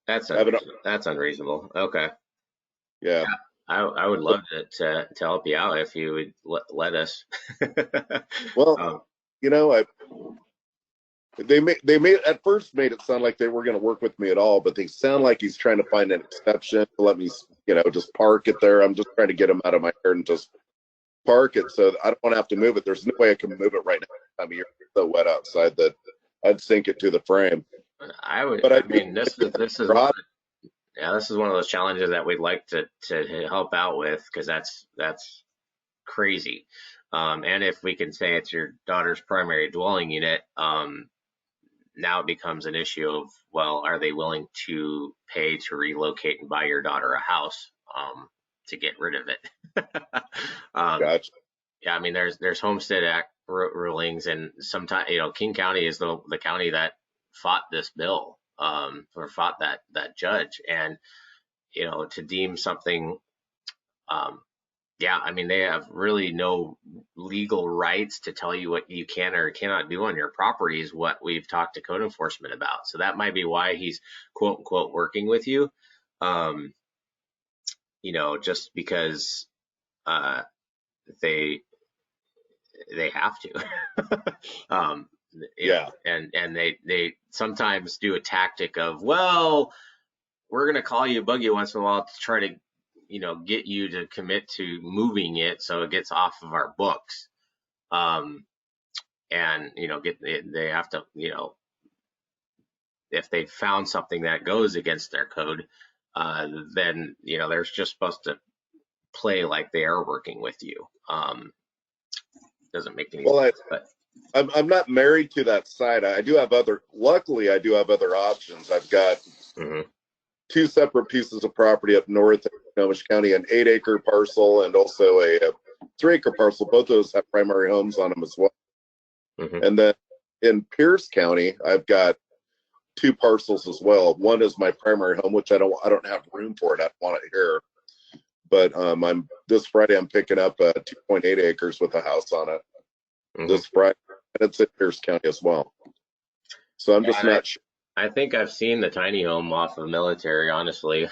That's unreasonable. Okay. Yeah. I would love to help you out if you would let us. Well, they at first made it sound like they were going to work with me at all, but they sound like he's trying to find an exception to let me, just park it there. I'm just trying to get him out of my yard and just park it so I don't want to have to move it. There's no way I can move it right now. Time of year, it's so wet outside that I'd sink it to the frame. I would. But I mean, this is one. Yeah, this is one of those challenges that we'd like to help out with, because that's crazy. And if we can say it's your daughter's primary dwelling unit, now it becomes an issue of, well, are they willing to pay to relocate and buy your daughter a house to get rid of it? Gotcha. Yeah, I mean, there's Homestead Act rulings, and sometimes, King County is the county that fought this bill, or fought that judge, and to deem something, yeah, I mean, they have really no legal rights to tell you what you can or cannot do on your property, is what we've talked to code enforcement about. So that might be why he's quote unquote working with you, just because they have to. Yeah. And they sometimes do a tactic of, well, we're going to call you, bug you once in a while to try to, get you to commit to moving it so it gets off of our books. And, they have to, if they found something that goes against their code, then, they're just supposed to play like they are working with you. Doesn't make any sense, but. I'm not married to that site. Luckily I do have other options. I've got two separate pieces of property up north in Snohomish County, an 8-acre parcel and also a 3-acre parcel. Both of those have primary homes on them as well. And then in Pierce County, I've got 2 parcels as well. One is my primary home, which I don't have room for it. I don't want it here. But this Friday I'm picking up 2.8 acres with a house on it. This Friday, and it's in Pierce County as well. So I'm just not sure. I think I've seen the tiny home off of Military, honestly.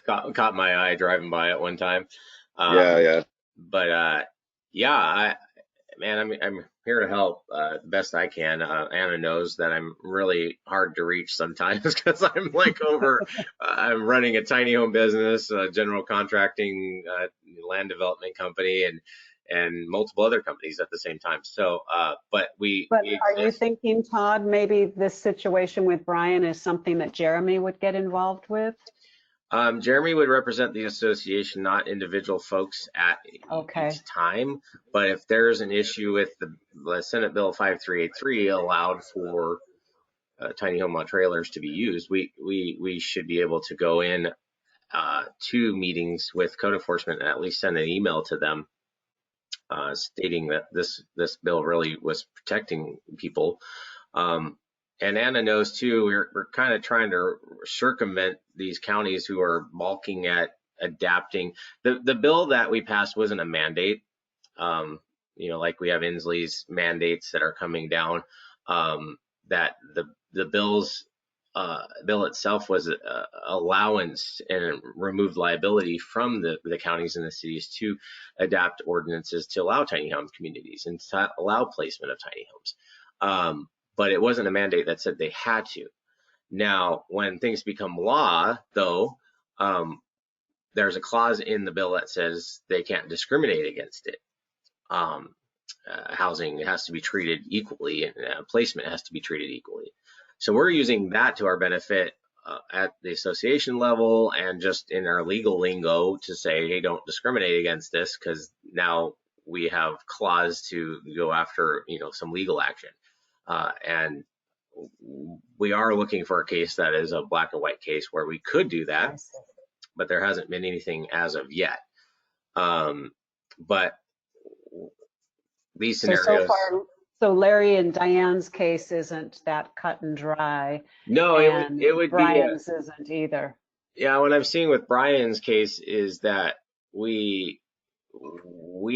caught my eye driving by it one time. Yeah. But I'm here to help the best I can. Anna knows that I'm really hard to reach sometimes because I'm I'm running a tiny home business, general contracting, land development company, and multiple other companies at the same time. So, but are you thinking, Todd, maybe this situation with Brian is something that Jeremy would get involved with? Jeremy would represent the association, not individual folks at each time. But if there's an issue with the Senate Bill 5383 allowed for tiny home on trailers to be used, we should be able to go in to meetings with code enforcement and at least send an email to them stating that this bill really was protecting people. And Anna knows too, we're kind of trying to circumvent these counties who are balking at adapting. The bill that we passed wasn't a mandate. Like we have Inslee's mandates that are coming down. That the bill itself was allowance and removed liability from the counties and the cities to adapt ordinances to allow tiny home communities and to allow placement of tiny homes. But it wasn't a mandate that said they had to. Now, when things become law, though, there's a clause in the bill that says they can't discriminate against it. Housing has to be treated equally, and placement has to be treated equally. So we're using that to our benefit at the association level and just in our legal lingo to say, hey, don't discriminate against this, because now we have clause to go after, some legal action. And we are looking for a case that is a black and white case where we could do that, but there hasn't been anything as of yet. But these scenarios. So Larry and Diane's case isn't that cut and dry. No, it would Brian's isn't either. Yeah, what I'm seeing with Brian's case is that we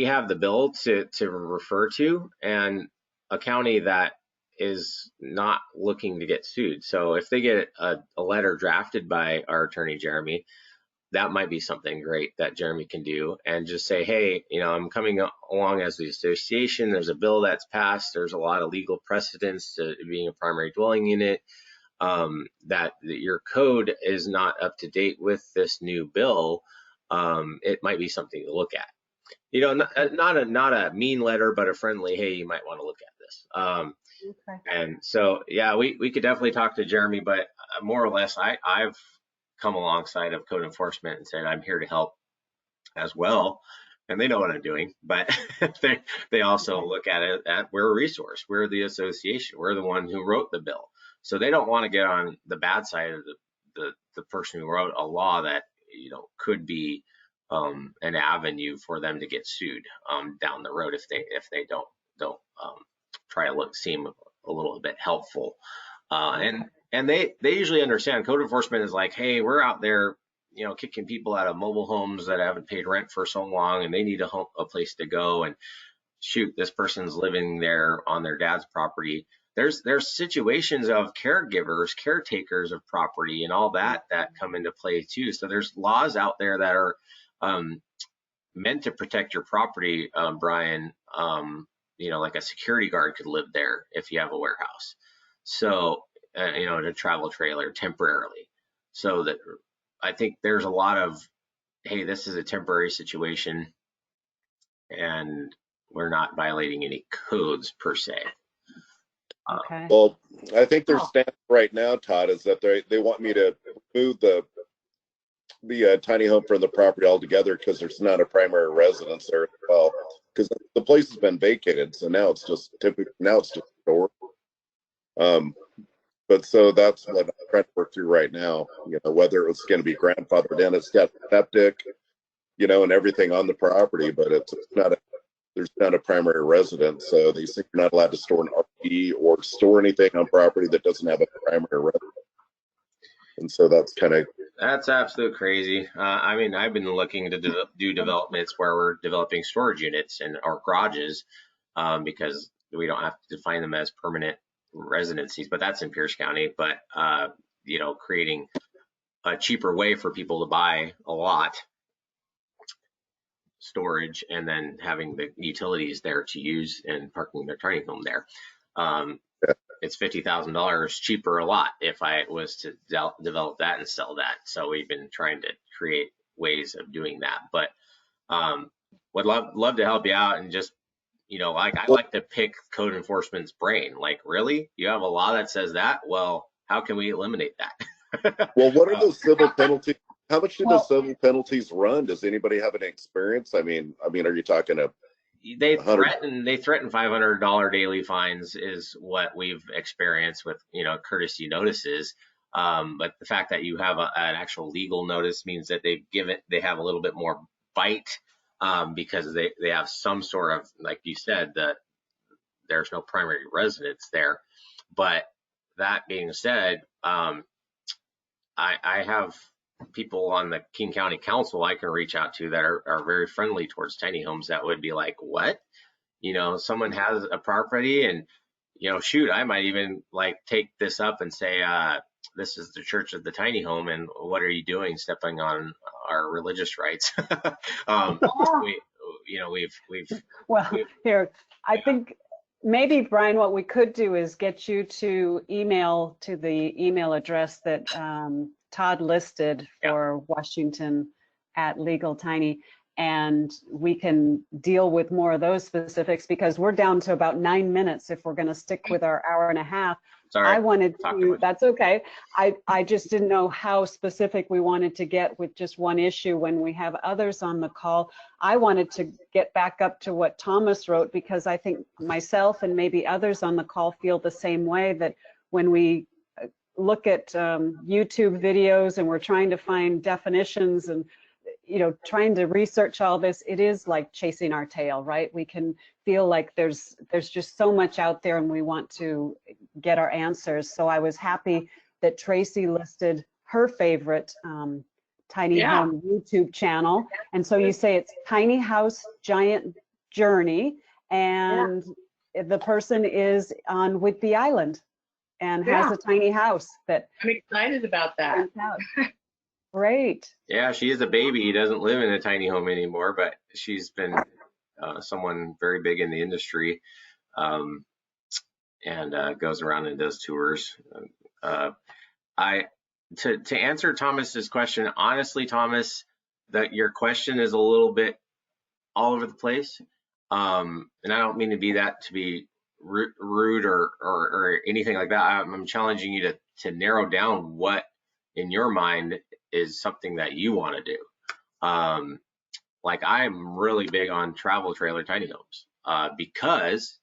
have the bill to refer to and a county that is not looking to get sued. So if they get a letter drafted by our attorney, Jeremy, that might be something great that Jeremy can do and just say, hey, I'm coming along as the association. There's a bill that's passed. There's a lot of legal precedence to being a primary dwelling unit, that your code is not up to date with this new bill. It might be something to look at. Not a mean letter, but a friendly, hey, you might want to look at this. Okay. And so, yeah, we could definitely talk to Jeremy, but more or less, I've come alongside of code enforcement and said, I'm here to help as well. And they know what I'm doing, but they also look at it at we're a resource. We're the association. We're the one who wrote the bill. So they don't want to get on the bad side of the person who wrote a law that, could be an avenue for them to get sued down the road if they don't try to seem a little bit helpful. And they usually understand. Code enforcement is like, hey, we're out there, kicking people out of mobile homes that haven't paid rent for so long, and they need a place to go. And shoot, this person's living there on their dad's property. There's situations of caretakers of property, and all that come into play too. So there's laws out there that are meant to protect your property, Brian. Like a security guard could live there if you have a warehouse. So. In a travel trailer temporarily. So that I think there's a lot of, hey, this is a temporary situation and we're not violating any codes per se. Okay. Well, I think their stance right now, Todd, is that they want me to remove the tiny home from the property altogether because there's not a primary residence there as well. Because the place has been vacated, so now it's just storage. But so that's what I'm trying to work through right now. Whether it was going to be grandfathered in, it's got septic, and everything on the property, but there's not a primary residence. So they think you're not allowed to store an RV or store anything on property that doesn't have a primary residence. And so that's absolute crazy. I've been looking to do developments where we're developing storage units or garages because we don't have to define them as permanent residencies, but that's in Pierce County. But creating a cheaper way for people to buy a lot storage and then having the utilities there to use and parking their tiny home there. It's $50,000 cheaper a lot if I was to develop that and sell that. So we've been trying to create ways of doing that, but would love to help you out and just I like to pick code enforcement's brain. Like, really? You have a law that says that? Well, how can we eliminate that? Well, what are those civil penalties? How much do those civil penalties run? Does anybody have any experience? I mean, are you talking they 100. threaten $500 daily fines is what we've experienced with, courtesy notices. But the fact that you have an actual legal notice means that they have a little bit more bite, because they have some sort of, like you said, that there's no primary residence there. But that being said, I have people on the King County Council I can reach out to that are very friendly towards tiny homes that would be like, what? Someone has a property and, shoot, I might even like take this up and say, this is the Church of the Tiny Home, and what are you doing stepping on our religious rights? Here, I think maybe, Brian, what we could do is get you to email to the email address that Todd listed for Washington at Legal Tiny, and we can deal with more of those specifics, because we're down to about 9 minutes if we're going to stick with our hour and a half. Sorry, I wanted to, that's okay. I just didn't know how specific we wanted to get with just one issue when we have others on the call. I wanted to get back up to what Thomas wrote, because I think myself and maybe others on the call feel the same way, that when we look at YouTube videos and we're trying to find definitions and trying to research all this, it is like chasing our tail, right? We can feel like there's just so much out there and we want to get our answers. So I was happy that Tracy listed her favorite tiny home YouTube channel. And so you say it's Tiny House Giant Journey, and the person is on Whidbey Island and has a tiny house that I'm excited about that. Great. Yeah, she is a baby. He doesn't live in a tiny home anymore, but she's been someone very big in the industry, and goes around and does tours. To answer Thomas's question, honestly, Thomas, that your question is a little bit all over the place, and I don't mean to be rude or anything like that. I'm challenging you to narrow down what in your mind is something that you want to do. Like I'm really big on travel trailer tiny homes, because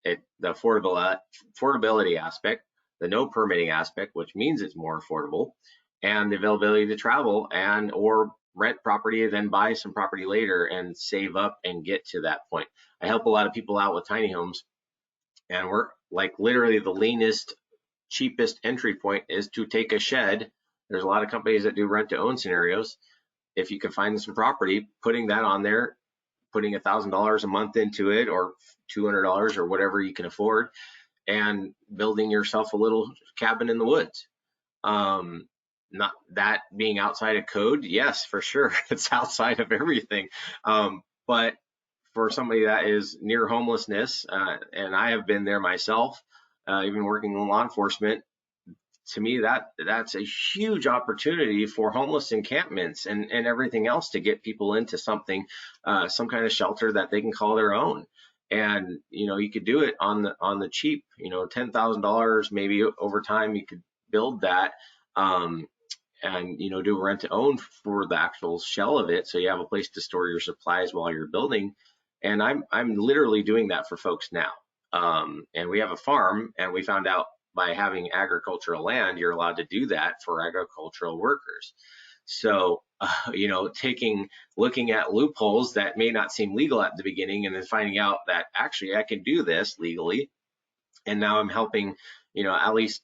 the affordability aspect, the no permitting aspect, which means it's more affordable, and the availability to travel and or rent property and then buy some property later and save up and get to that point. I help a lot of people out with tiny homes, and we're like literally the leanest, cheapest entry point is to take a shed. There's a lot of companies that do rent to own scenarios. If you can find some property, putting that on there, putting $1,000 a month into it or $200 or whatever you can afford, and building yourself a little cabin in the woods. Not that being outside of code, yes, for sure, it's outside of everything. But for somebody that is near homelessness, and I have been there myself, even working in law enforcement, to me that's a huge opportunity for homeless encampments and everything else to get people into something, some kind of shelter that they can call their own. And you could do it on the cheap, $10,000 maybe over time you could build that, and do a rent to own for the actual shell of it, so you have a place to store your supplies while you're building. And I'm literally doing that for folks now. And we have a farm, and we found out by having agricultural land, you're allowed to do that for agricultural workers. So, looking at loopholes that may not seem legal at the beginning, and then finding out that actually I can do this legally. And now I'm helping, at least,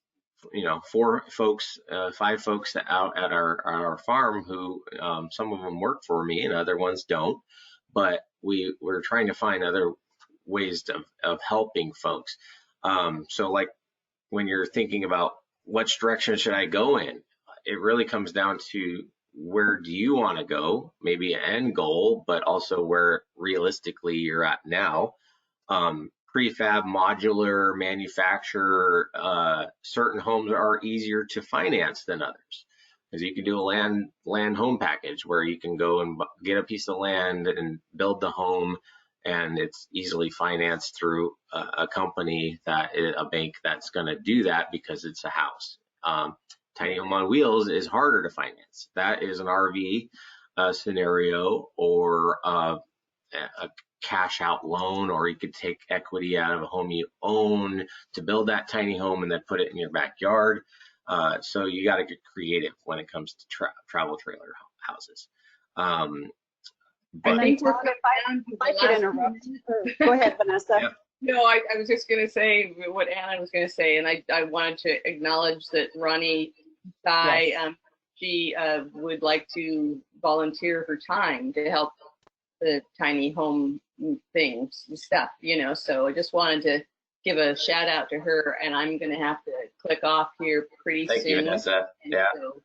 4 folks, 5 folks out at our farm who, some of them work for me and other ones don't, but we're trying to find other ways of helping folks. So like, when you're thinking about which direction should I go in, it really comes down to where do you want to go, maybe an end goal, but also where realistically you're at now. Prefab, modular, manufacturer, certain homes are easier to finance than others, because you can do a land home package where you can go and get a piece of land and build the home, and it's easily financed through a company a bank that's going to do that because it's a house. Tiny home on wheels is harder to finance. That is an RV scenario or a cash out loan, or you could take equity out of a home you own to build that tiny home and then put it in your backyard. So you got to get creative when it comes to travel trailer houses. I But think we're Todd, down to if I the could last interrupt. Go ahead, Vanessa. Yep. No, I was just going to say what Anna was going to say, and I wanted to acknowledge that Ronnie Thai, Yes. she would like to volunteer her time to help the tiny home things and stuff, so I just wanted to give a shout out to her, and I'm going to have to click off here pretty soon. thank you, Vanessa. And Yeah. so,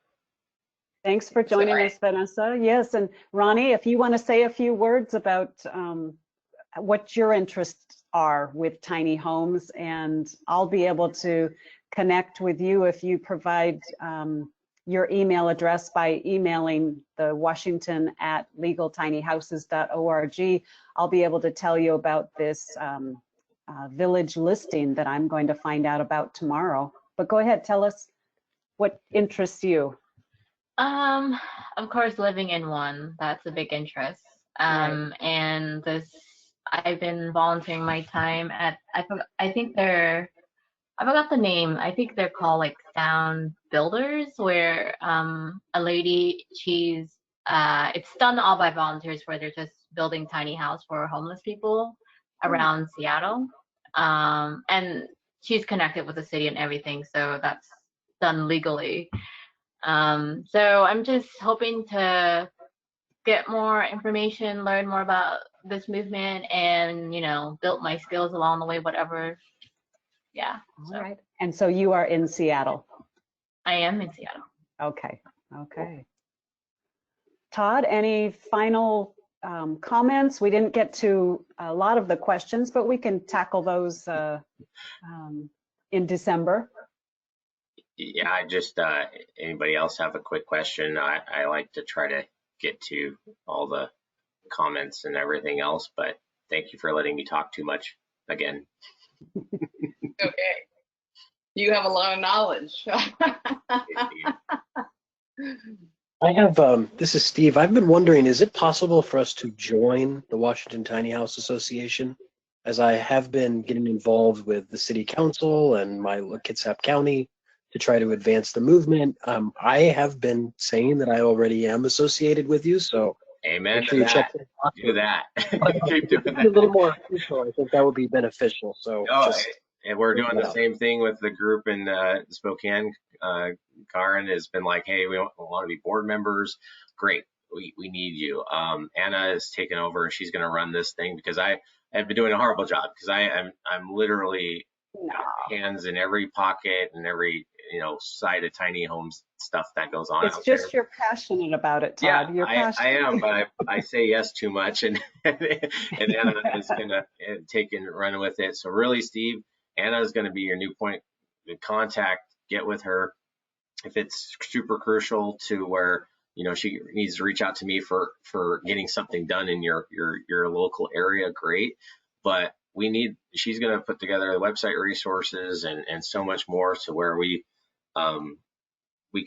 Thanks for joining Sorry. us, Vanessa. Yes, and Ronnie, if you want to say a few words about what your interests are with tiny homes, and I'll be able to connect with you if you provide your email address by emailing the washington@legaltinyhouses.org. I'll be able to tell you about this village listing that I'm going to find out about tomorrow. But go ahead, tell us what interests you. Of course, living in one, that's a big interest. Right. And I've been volunteering my time at, I forgot the name. I think they're called like Sound Builders, where a lady, it's done all by volunteers, where they're just building tiny house for homeless people around Seattle. And she's connected with the city and everything, so that's done legally. So I'm just hoping to get more information, learn more about this movement, and build my skills along the way, whatever. Yeah. All right. And so you are in Seattle. I am in Seattle. Okay. Okay. Todd, any final comments? We didn't get to a lot of the questions, but we can tackle those in December. Yeah, I just, anybody else have a quick question? I like to try to get to all the comments and everything else, but thank you for letting me talk too much again. okay. You have a lot of knowledge. I have, this is Steve. I've been wondering, is it possible for us to join the Washington Tiny House Association? As I have been getting involved with the city council and my Kitsap County to try to advance the movement. I have been saying that I already am associated with you, so Amen make sure to you check that. that box. Do that. Keep doing A little that. more official, I think that would be beneficial. So And we're doing the same thing with the group in Spokane. Karen has been like, hey, we want to be board members. Great. We need you. Anna is taking over and she's going to run this thing because I have been doing a horrible job because I'm literally hands in every pocket and every side of tiny homes stuff that goes on. It's just you're passionate about it, Todd. Yeah, You're passionate. I am, but I say yes too much, and Anna is gonna take and run with it. So really, Steve, Anna is gonna be your new point of contact. Get with her if it's super crucial to where she needs to reach out to me for getting something done in your local area. Great, but she's gonna put together the website resources and so much more to where we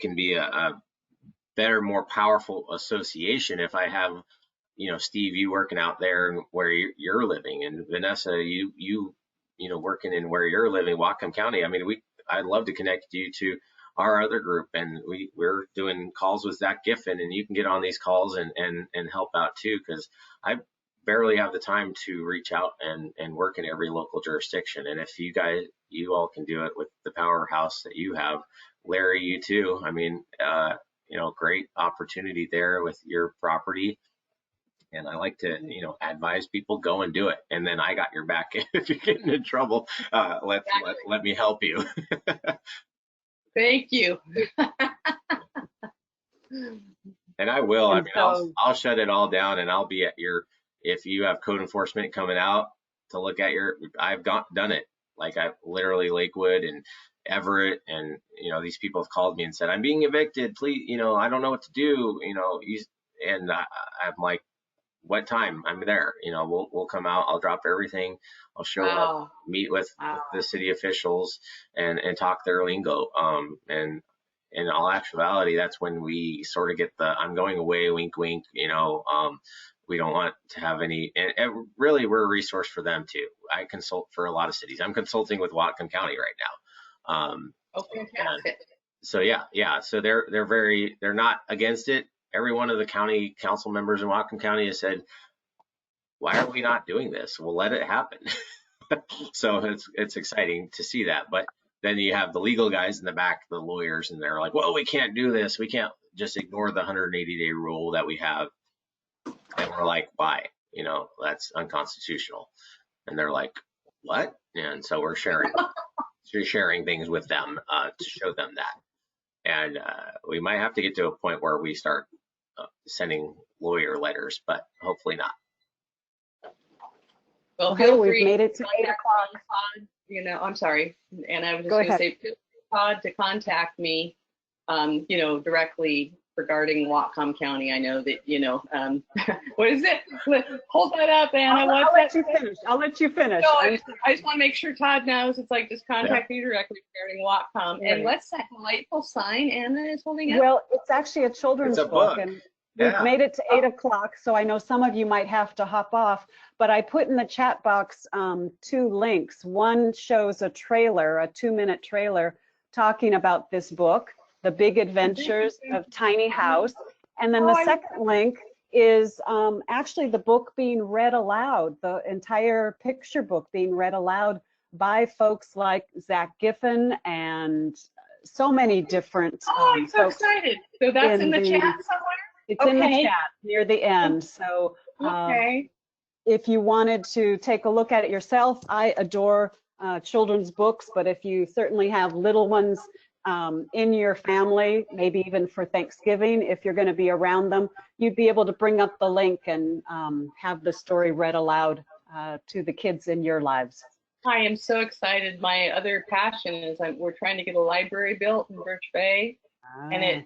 can be a better, more powerful association if I have, Steve, you working out there and where you're living, and Vanessa, you working in where you're living, Whatcom County. I mean, I'd love to connect you to our other group, and we're doing calls with Zach Giffen, and you can get on these calls and help out too, because I barely have the time to reach out and work in every local jurisdiction. And if you all can do it with the powerhouse that you have, Larry, you too. I mean, great opportunity there with your property. And I like to, advise people, go and do it. And then I got your back. If you're getting in trouble, let me help you. Thank you. And I will. And I'll shut it all down, and I'll be at if you have code enforcement coming out to look at I've done it. Like I literally Lakewood and Everett, and these people have called me and said, I'm being evicted, please, I don't know what to do, and I'm like, what time? I'm there, we'll come out, I'll drop everything, I'll show up, meet with the city officials and talk their lingo, and in all actuality, that's when we sort of get the I'm going away, wink, wink, we don't want to have any, and really we're a resource for them too. I consult for a lot of cities. I'm consulting with Whatcom County right now. Oh, fantastic. So yeah. So they're not against it. Every one of the county council members in Whatcom County has said, why are we not doing this? We'll let it happen. So it's exciting to see that. But then you have the legal guys in the back, the lawyers, and they're like, well, we can't do this. We can't just ignore the 180-day rule that we have. And we're like, why? That's unconstitutional. And they're like, what? And so we're sharing things with them to show them that. And we might have to get to a point where we start sending lawyer letters, but hopefully not. Well, Okay, we've made it to 8 o'clock. I'm sorry, and I was just Go going to ahead. say, feel free, Todd, to contact me, directly regarding Whatcom County. I know that, what is it? Hold that up, Anna. I'll let you finish. I'll let you finish. No, I just want to make sure Todd knows. It's like, just contact me directly regarding Whatcom. Right. And what's that delightful sign Anna is holding up? Well, it's actually a children's It's a book, book. and we've made it to 8 o'clock, so I know some of you might have to hop off, but I put in the chat box 2 links. One shows a trailer, a 2-minute trailer talking about this book, The Big Adventures of Tiny House. And then the second link is actually the book being read aloud, the entire picture book being read aloud by folks like Zach Giffen and so many different I'm so folks. excited. So that's in the chat somewhere? It's in the chat near the end. So Okay. if you wanted to take a look at it yourself, I adore children's books, but if you certainly have little ones in your family, maybe even for Thanksgiving, if you're going to be around them, you'd be able to bring up the link and have the story read aloud to the kids in your lives. I am so excited. My other passion is we're trying to get a library built in Birch Bay, and it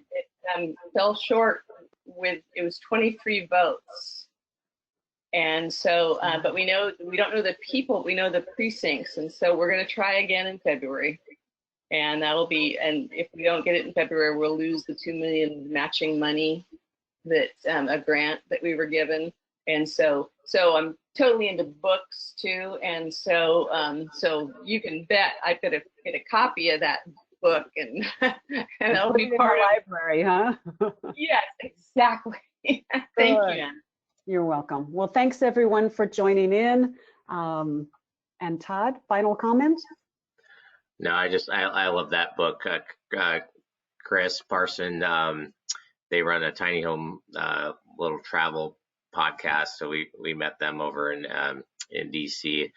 fell short it was 23 votes. And so, but we don't know the people, we know the precincts. And so we're going to try again in February. And and if we don't get it in February, we'll lose the $2 million matching money that a grant that we were given. And so I'm totally into books too. And so you can bet I'm going to get a copy of that book and that'll be part of the library, huh? Yes, exactly. Thank you, Ann. You're welcome. Well, thanks everyone for joining in. And Todd, final comments? No, I love that book. Chris Parson, they run a tiny home little travel podcast. So we met them over in DC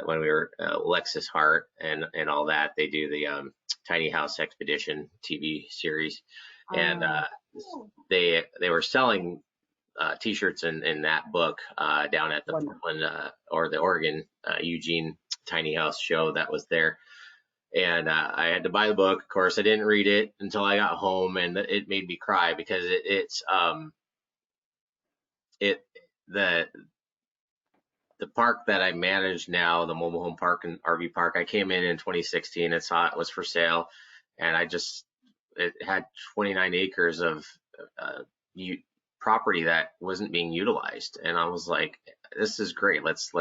when we were Lexus Hart and all that. They do the Tiny House Expedition TV series, and they were selling T-shirts in that book down at the Portland or the Oregon Eugene Tiny House show that was there. And I had to buy the book. Of course, I didn't read it until I got home, and it made me cry because the park that I manage now, the mobile home park and RV park, I came in 2016 and saw it was for sale, and it had 29 acres of property that wasn't being utilized, and I was like, this is great. Let's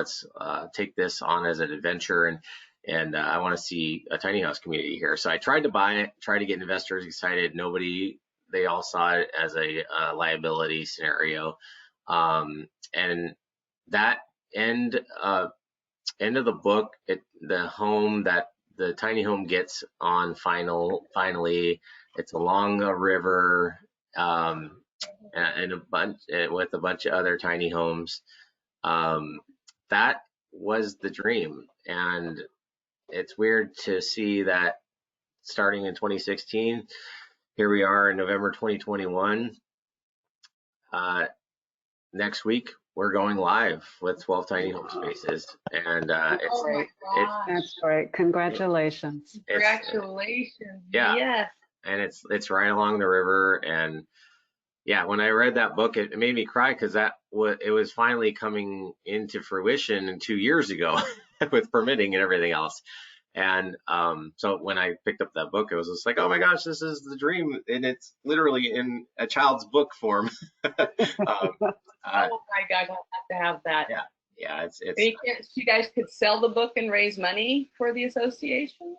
take this on as an adventure, and I want to see a tiny house community here. So I tried to buy it, tried to get investors excited. They all saw it as a liability scenario. And that end of the book, the home that the tiny home gets on finally, it's along a river, and with a bunch of other tiny homes. That was the dream, and it's weird to see that starting in 2016, here we are in November 2021. Next week, we're going live with 12 tiny home spaces, and that's great. Congratulations. Congratulations. Yeah. Yes. And it's right along the river, and yeah, when I read that book, it made me cry because it was finally coming into fruition 2 years ago with permitting and everything else. And so when I picked up that book, it was just like, oh my gosh, this is the dream, and it's literally in a child's book form. um, Oh my God, I'll have to have that. yeah, yeah, it's Any chance you guys could sell the book and raise money for the association?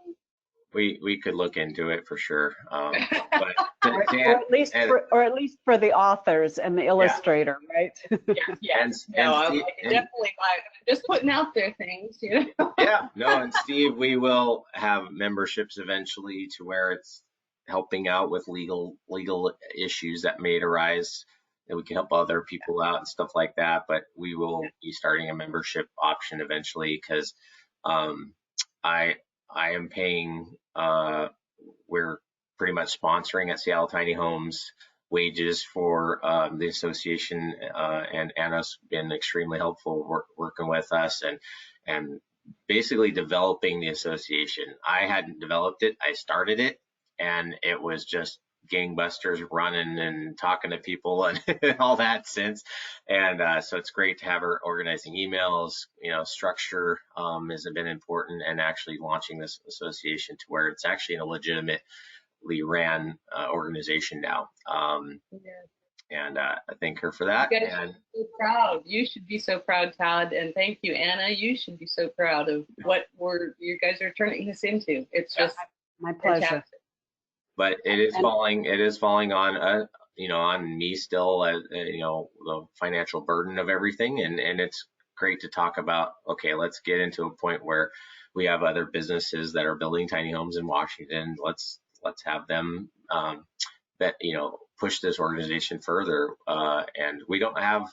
we could look into it for sure. But or at least for the authors and the illustrator, right? Yeah. No, I can definitely buy it. Just putting out there things, you know. Yeah, no, and Steve, we will have memberships eventually to where it's helping out with legal issues that may arise, that we can help other people out and stuff like that. But we will be starting a membership option eventually, because I am paying, we're pretty much sponsoring at Seattle Tiny Homes wages for the association, and Anna's been extremely helpful working with us and basically developing the association. I hadn't developed it, I started it, and it was just gangbusters, running and talking to people and all that since. And so it's great to have her organizing emails. Structure has been important, and actually launching this association to where it's actually a legitimately ran organization now. And I thank her for that. You guys are so proud. You should be so proud, Todd. And thank you, Anna. You should be so proud of what you guys are turning this into. It's just my pleasure. fantastic. But it is falling on on me still, the financial burden of everything, and it's great to talk about. Okay, let's get into a point where we have other businesses that are building tiny homes in Washington. Let's have them that push this organization further. And we don't have,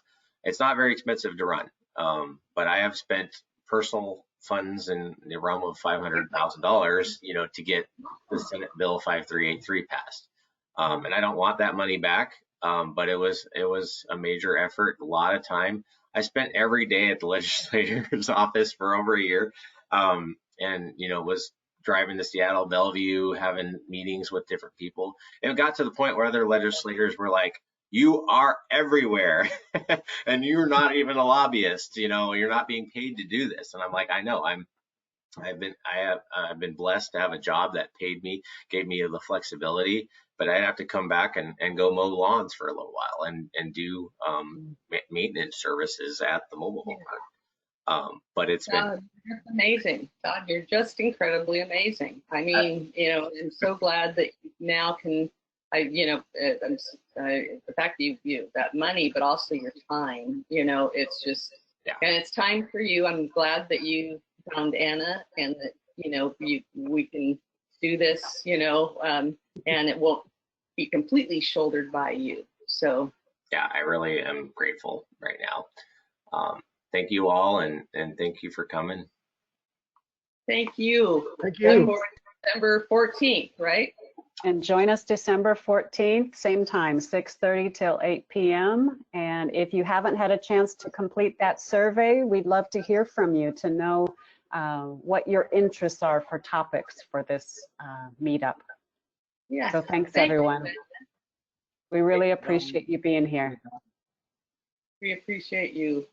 it's not very expensive to run, but I have spent personal funds in the realm of $500,000, to get the Senate Bill 5383 passed. And I don't want that money back, but it was a major effort, a lot of time. I spent every day at the legislator's office for over a year, and was driving to Seattle, Bellevue, having meetings with different people. And it got to the point where other legislators were like, you are everywhere and you're not even a lobbyist, you're not being paid to do this. And I'm like, I know, I've been blessed to have a job that paid me, gave me the flexibility, but I'd have to come back and go mow lawns for a little while and do maintenance services at the mobile home park. But it's been that's amazing, Todd. You're just incredibly amazing. I mean, I'm so glad that you now can. The fact that you that money, but also your time. It's just, and it's time for you. I'm glad that you found Anna, and that we can do this. And it won't be completely shouldered by you. So yeah, I really am grateful right now. Thank you all, and thank you for coming. Thank you. Thank you. December 14th, right? And join us December 14th, same time, 6:30 till 8 p.m. And if you haven't had a chance to complete that survey, we'd love to hear from you to know what your interests are for topics for this meetup. Yeah. So thanks, everyone. We really appreciate you being here. We appreciate you.